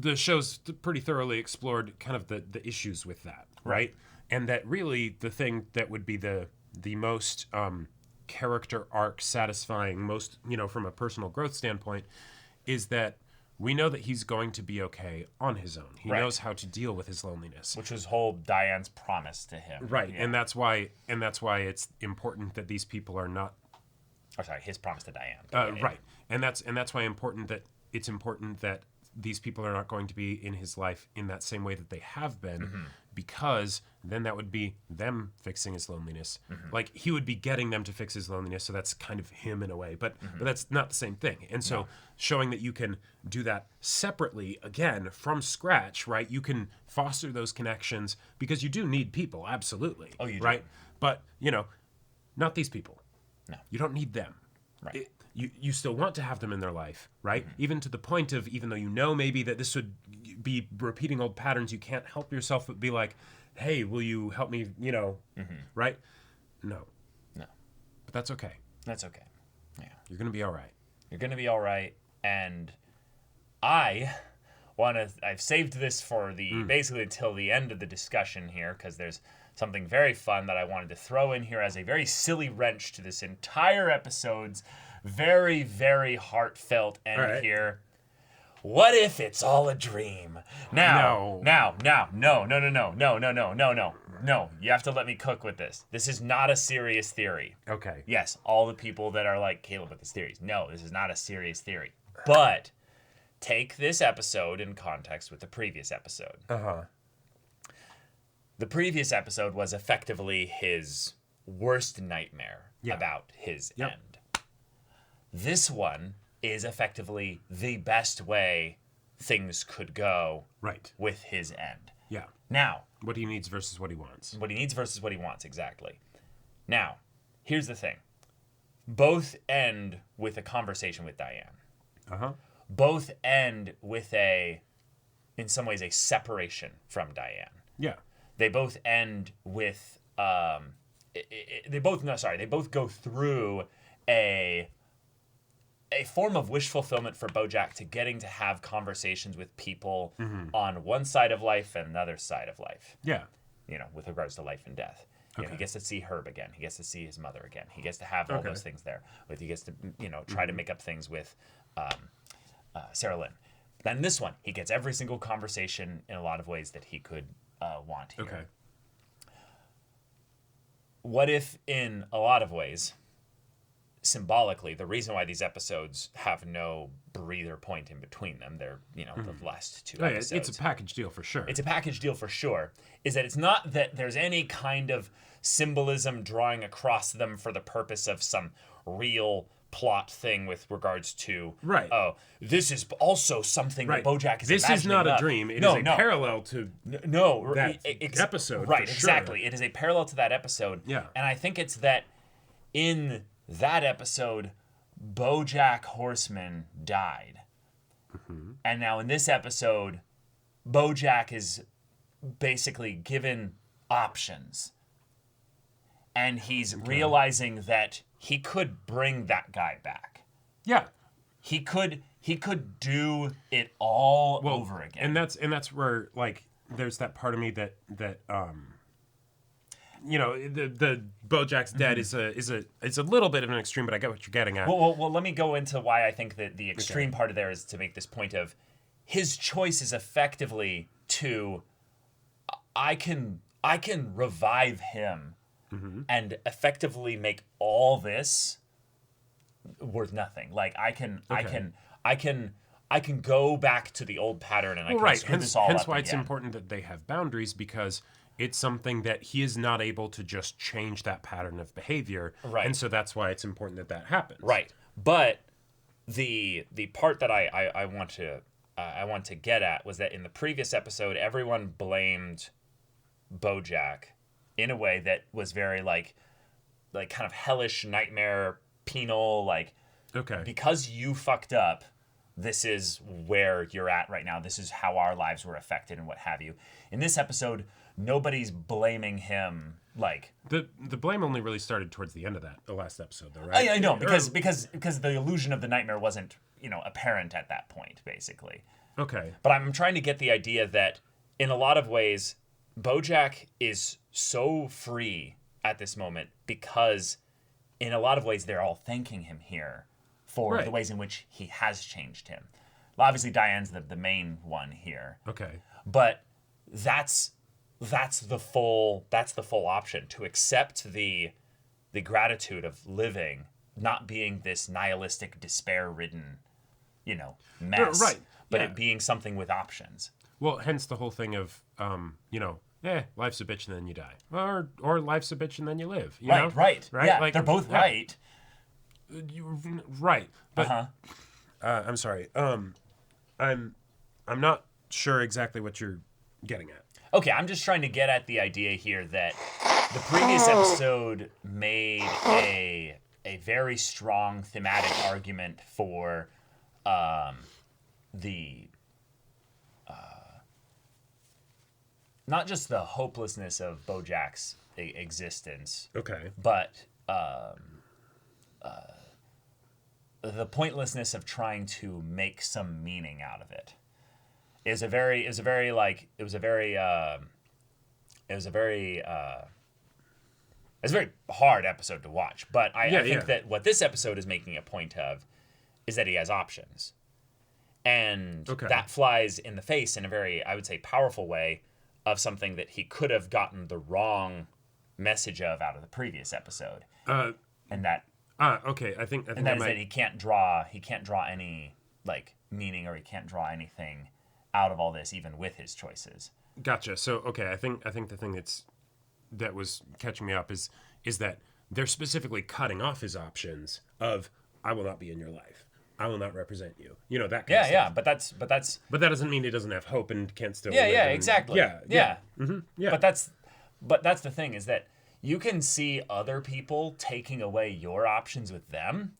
the show's pretty thoroughly explored kind of the issues with that, right? And that really the thing that would be the most character arc satisfying, most from a personal growth standpoint, is that we know that he's going to be okay on his own. He knows how to deal with his loneliness, which was whole Diane's promise to him. Right, and that's why it's important that these people are not. Oh, sorry, his promise to Diane. Right, and that's why it's important that these people are not going to be in his life in that same way that they have been, because then that would be them fixing his loneliness. Like he would be getting them to fix his loneliness, so that's kind of him in a way, but that's not the same thing. And so showing that you can do that separately, again, from scratch, right? You can foster those connections because you do need people, absolutely. Oh, you do. Right? But, not these people. No. You don't need them. Right. You still want to have them in their life, right? Even to the point of, even though maybe that this would be repeating old patterns, you can't help yourself but be like, hey, will you help me, right? No. But that's okay. That's okay. Yeah. You're going to be all right. You're going to be all right. And I've saved this for basically until the end of the discussion here, because there's something very fun that I wanted to throw in here as a very silly wrench to this entire episode's very, very heartfelt end here. What if it's all a dream? No. You have to let me cook with this. This is not a serious theory. Okay. Yes, all the people that are like, Caleb with his theories. No, this is not a serious theory. But take this episode in context with the previous episode. The previous episode was effectively his worst nightmare about his end. This one is effectively the best way things could go with his end. Yeah. Now, what he needs versus what he wants. What he needs versus what he wants, exactly. Now, here's the thing. Both end with a conversation with Diane. Both end with in some ways, a separation from Diane. Yeah. They both end with, they both go through a form of wish fulfillment for Bojack to getting to have conversations with people on one side of life and another side of life. Yeah. With regards to life and death. He gets to see Herb again. He gets to see his mother again. He gets to have all those things there. He gets to, try to make up things with Sarah Lynn. Then this one, he gets every single conversation in a lot of ways that he could want here. Okay. What if, in a lot of ways, symbolically, the reason why these episodes have no breather point in between them, they're, the last two episodes. It's a package deal for sure. It's a package deal for sure. Is that it's not that there's any kind of symbolism drawing across them for the purpose of some real plot thing with regards to, Right. oh, this is also something that Bojack is This is imagining not a up. dream. It is a parallel to that episode. Right, for exactly. Sure. It is a parallel to that episode. Yeah. And I think it's that in that episode, Bojack Horseman died. Mm-hmm. And now in this episode, Bojack is basically given options. And he's realizing that he could bring that guy back. Yeah. He could do it all over again. And that's where, like, there's that part of me that the Bojack's dead is a little bit of an extreme, but I get what you're getting at. Well, let me go into why I think that the extreme part of there is to make this point of his choice is effectively to I can revive him and effectively make all this worth nothing. Like I can go back to the old pattern and I can screw this all up. Hence why again. it's important that they have boundaries, because it's something that he is not able to just change that pattern of behavior. Right. And so that's why it's important that happens. Right. But the part that I want to get at was that in the previous episode, everyone blamed Bojack in a way that was very like kind of hellish, nightmare, penal, like, Okay. because you fucked up, this is where you're at right now. This is how our lives were affected and what have you. In this episode, nobody's blaming him like The blame only really started towards the end of the last episode, though, right? I know because the illusion of the nightmare wasn't, apparent at that point, basically. Okay. But I'm trying to get the idea that in a lot of ways, Bojack is so free at this moment because in a lot of ways they're all thanking him here for the ways in which he has changed him. Well, obviously Diane's the main one here. Okay. But that's the full option, to accept the gratitude of living, not being this nihilistic, despair-ridden, mess. Right. But Yeah. it being something with options. Well, hence the whole thing of, life's a bitch and then you die, or life's a bitch and then you live. You know? Right. Yeah, Like, they're both right. Right. But I'm sorry. I'm not sure exactly what you're getting at. Okay, I'm just trying to get at the idea here that the previous episode made a very strong thematic argument for the not just the hopelessness of Bojack's existence, Okay. but the pointlessness of trying to make some meaning out of it. It was a very hard episode to watch. But I think that what this episode is making a point of is that he has options. And that flies in the face in a very, I would say, powerful way of something that he could have gotten the wrong message of out of the previous episode. And that okay. I think and that is that he can't draw any like meaning, or he can't draw anything out of all this, even with his choices. Gotcha. So okay, I think the thing that was catching me up is that they're specifically cutting off his options of I will not be in your life. I will not represent you. That kind of stuff. Yeah, but that's But that doesn't mean he doesn't have hope and can't still Yeah, live yeah, and- exactly. Yeah. Mm-hmm. Yeah. But that's the thing, is that you can see other people taking away your options with them,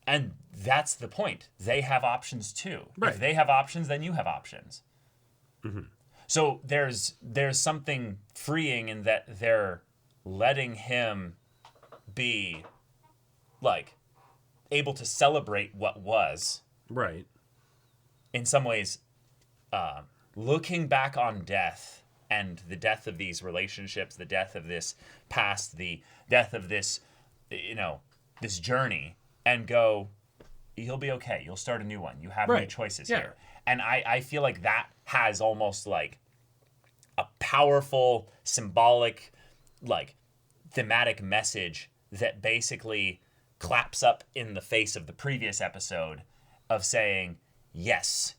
and that's the point. They have options too. Right. If they have options, then you have options. Mm-hmm. So there's something freeing in that they're letting him be like able to celebrate what was. Right. In some ways, looking back on death and the death of these relationships, the death of this past, the death of this, this journey, and go, he'll be okay. You'll start a new one. You have new choices here. And I feel like that has almost like a powerful, symbolic, like thematic message that basically claps up in the face of the previous episode of saying, yes,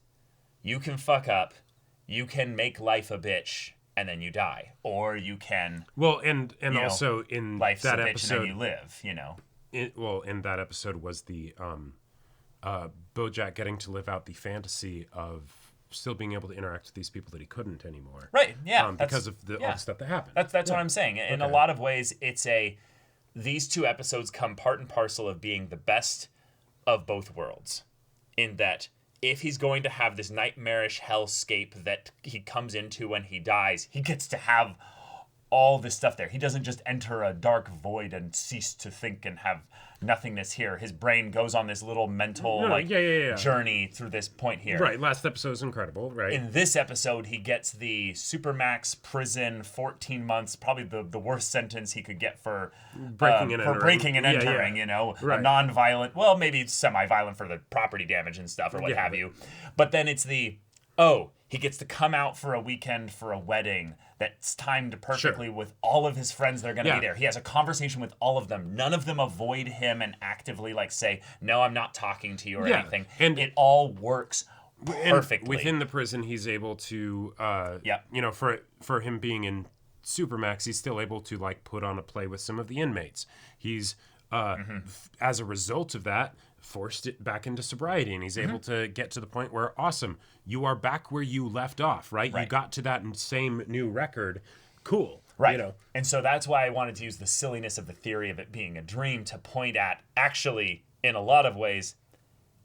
you can fuck up, you can make life a bitch, and then you die. Or you can... Well, and you know, also in life's that a bitch episode... and then you live, you know. In that episode was the Bojack getting to live out the fantasy of still being able to interact with these people that he couldn't anymore. Right, yeah. Because of all the stuff that happened. That's what I'm saying. In a lot of ways, it's these two episodes come part and parcel of being the best of both worlds. In that, if he's going to have this nightmarish hellscape that he comes into when he dies, he gets to have all this stuff there. He doesn't just enter a dark void and cease to think and have nothingness here. His brain goes on this little mental journey through this point here. Right, last episode is incredible, right? In this episode, he gets the Supermax prison, 14 months, probably the worst sentence he could get for breaking and entering, you know, a non-violent, well, maybe semi-violent for the property damage and stuff or what have you. But then it's he gets to come out for a weekend for a wedding that's timed perfectly with all of his friends that are going to be there. He has a conversation with all of them. None of them avoid him and actively say, no, I'm not talking to you or anything. And it all works perfectly. Within the prison, he's able to, you know, for him being in Supermax, he's still able to put on a play with some of the inmates. He's, as a result of that, forced it back into sobriety, and he's able to get to the point where, awesome, you are back where you left off, right? You got to that same new record. Cool. Right. You know? And so that's why I wanted to use the silliness of the theory of it being a dream to point at, actually, in a lot of ways,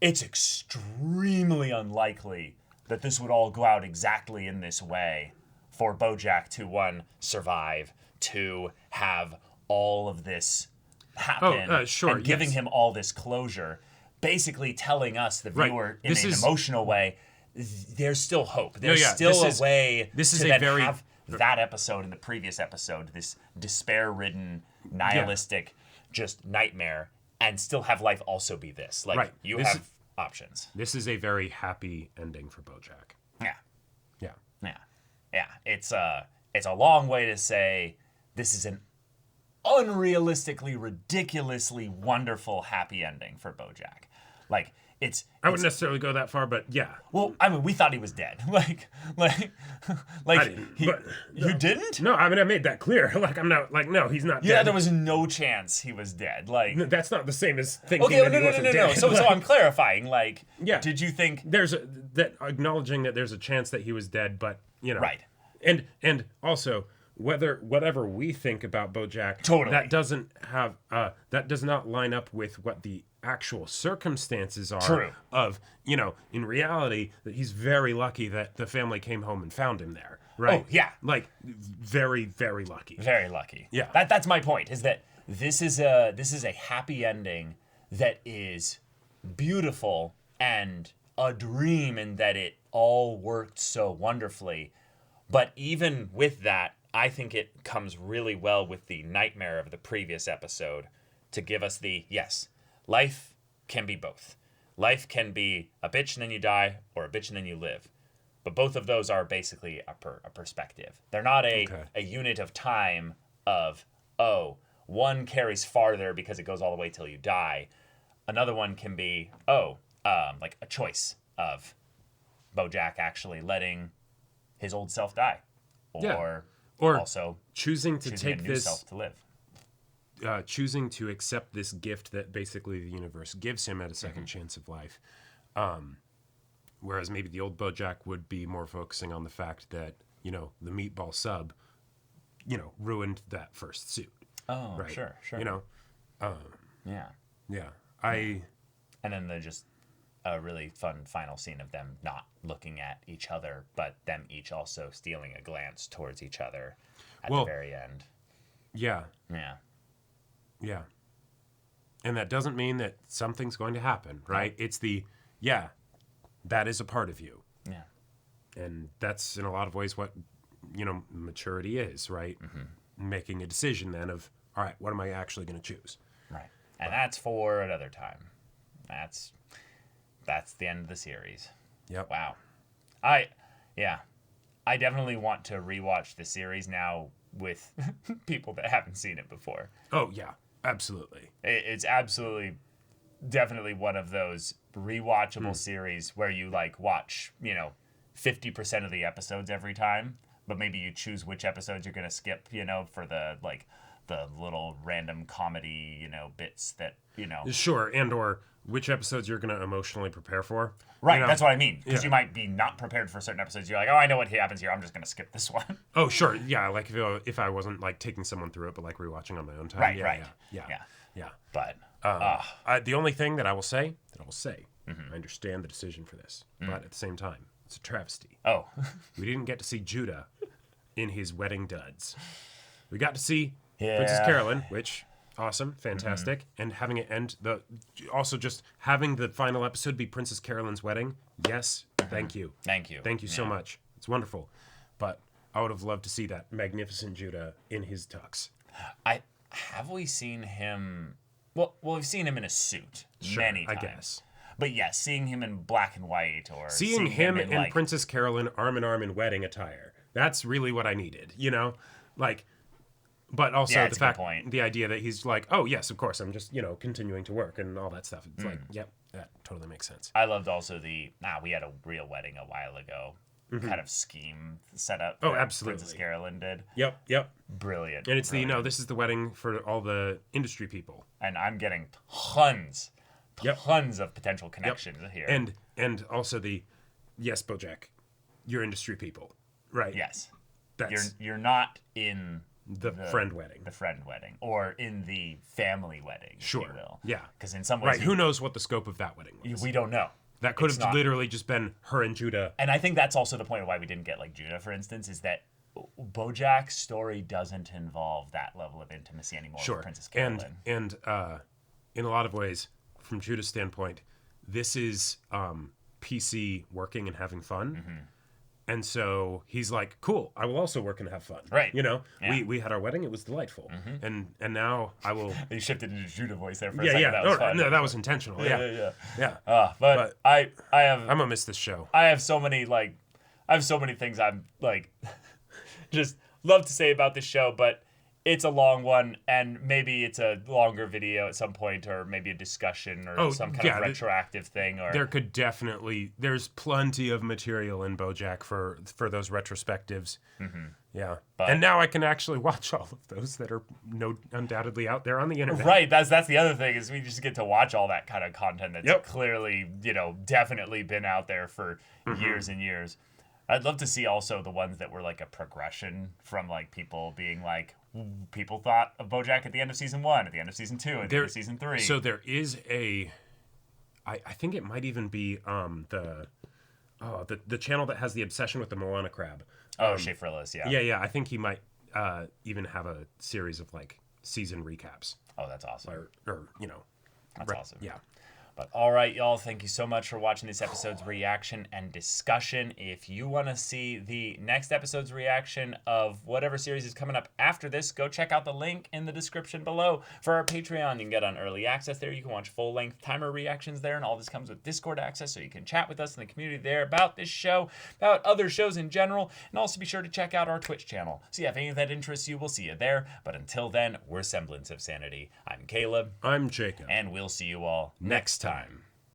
it's extremely unlikely that this would all go out exactly in this way for Bojack to, one, survive, two, have all of this happen, and giving him all this closure, basically telling us, the viewer, in an emotional way, there's still hope. There's still a way to have that episode and the previous episode, this despair-ridden, nihilistic, just nightmare, and still have life also be this. You have options. This is a very happy ending for Bojack. Yeah. It's a long way to say this is an unrealistically, ridiculously wonderful happy ending for Bojack. I wouldn't necessarily go that far, but yeah. Well, I mean, we thought he was dead. You didn't? No, I mean, I made that clear. I'm not no, he's not dead. Yeah, there was no chance he was dead. No, that's not the same as thinking that he wasn't dead. So I'm clarifying. Did you think that acknowledging that there's a chance that he was dead, but you know, right? And also, whatever we think about Bojack, that does not line up with what the actual circumstances are of, you know, in reality, that he's very lucky that the family came home and found him there, right? Oh, yeah. Very, very lucky. Very lucky. Yeah. That's my point, is that this is a happy ending that is beautiful and a dream in that it all worked so wonderfully. But even with that, I think it comes really well with the nightmare of the previous episode to give us life can be both. Life can be a bitch and then you die, or a bitch and then you live. But both of those are basically a perspective. They're not a unit of time of, one carries farther because it goes all the way till you die. Another one can be, like a choice of Bojack actually letting his old self die. Or also choosing to take a new this self to live. Choosing to accept this gift that basically the universe gives him at a second chance of life. Whereas maybe the old Bojack would be more focusing on the fact that, you know, the meatball sub, you know, ruined that first suit. Oh, right? Sure. You know? Yeah. And then there's just a really fun final scene of them not looking at each other, but them each also stealing a glance towards each other at the very end. Yeah. And that doesn't mean that something's going to happen, right? It's that is a part of you. Yeah. And that's in a lot of ways what, you know, maturity is, right? Making a decision then of, all right, what am I actually going to choose? Right. And that's for another time. That's the end of the series. Yep. Wow. I definitely want to rewatch the series now with people that haven't seen it before. Oh, yeah. Absolutely. It's absolutely, definitely one of those rewatchable series where you like watch, 50% of the episodes every time, but maybe you choose which episodes you're gonna skip, for the little random comedy, bits that, Sure, and or which episodes you're going to emotionally prepare for. Right, You know? that's what I mean. Because Yeah. you might be not prepared for certain episodes. You're like, oh, I know what happens here. I'm just gonna skip this one. Oh, sure. Yeah, like if I wasn't like taking someone through it, but like rewatching on my own time. Right, yeah, right. Yeah. But The only thing that I will say, I understand the decision for this, but at the same time, it's a travesty. oh, We didn't get to see Judah in his wedding duds. We got to see Yeah. Princess Carolyn, which awesome, fantastic, and having it end also just having the final episode be Princess Carolyn's wedding. Yes, thank you, thank you, thank you so much. It's wonderful, but I would have loved to see that magnificent Judah in his tux. Have we seen him? Well, we've seen him in a suit many times. I guess. But yeah, seeing him in black and white or Seeing him in and like, Princess Carolyn arm in arm in wedding attire. That's really what I needed, Like, but also Yeah, the it's a good fact, point. the idea that he's like, oh, yes, of course, I'm just, continuing to work and all that stuff. It's like, yep, that totally makes sense. I loved also we had a real wedding a while ago. Kind of scheme set up. Oh, that absolutely. Princess Carolyn did. Yep. Brilliant. And it's brilliant. this is the wedding for all the industry people. And I'm getting tons of potential connections here. And also yes, Bojack, you're industry people, right? yes, That's you're not in the friend wedding. the friend wedding, or in the family wedding, if Sure. you will. Yeah. Because in some ways, Right, who knows what the scope of that wedding was? we don't know. That could It's have not- literally just been her and Judah. And I think that's also the point of why we didn't get like Judah, for instance, is that Bojack's story doesn't involve that level of intimacy anymore Sure. with Princess Carolyn. And in a lot of ways, from Judah's standpoint, this is PC working and having fun. And so he's like, cool, I will also work and have fun. Right. Yeah. We had our wedding, it was delightful. And now I will You shifted into Judah voice there for a Yeah, second. yeah. That was fun. No, that was intentional. Yeah. But I have I'm gonna miss this show. I have so many things I'm like just love to say about this show, but it's a long one, and maybe it's a longer video at some point, or maybe a discussion, or some kind of retroactive thing. Or There's plenty of material in BoJack for those retrospectives. Yeah, But- and now I can actually watch all of those that are undoubtedly out there on the internet. right, that's the other thing, is we just get to watch all that kind of content that's Yep. clearly, definitely been out there for years and years. I'd love to see also the ones that were like a progression from like people being like, people thought of BoJack at the end of season 1, at the end of season 2, at the end of season 3. So there is I think it might even be the channel that has the obsession with the Moana crab. Shea Frillis, yeah. Yeah. I think he might even have a series of like season recaps, Oh, that's awesome. or That's awesome. Yeah. But all right, y'all, thank you so much for watching this episode's reaction and discussion. If you want to see the next episode's reaction of whatever series is coming up after this, go check out the link in the description below for our Patreon. You can get on early access there. You can watch full-length timer reactions there, and all this comes with Discord access, so you can chat with us in the community there about this show, about other shows in general, and also be sure to check out our Twitch channel. So yeah, if any of that interests you, we'll see you there. But until then, we're Semblance of Sanity. I'm Caleb, I'm Jacob. and we'll see you all next time.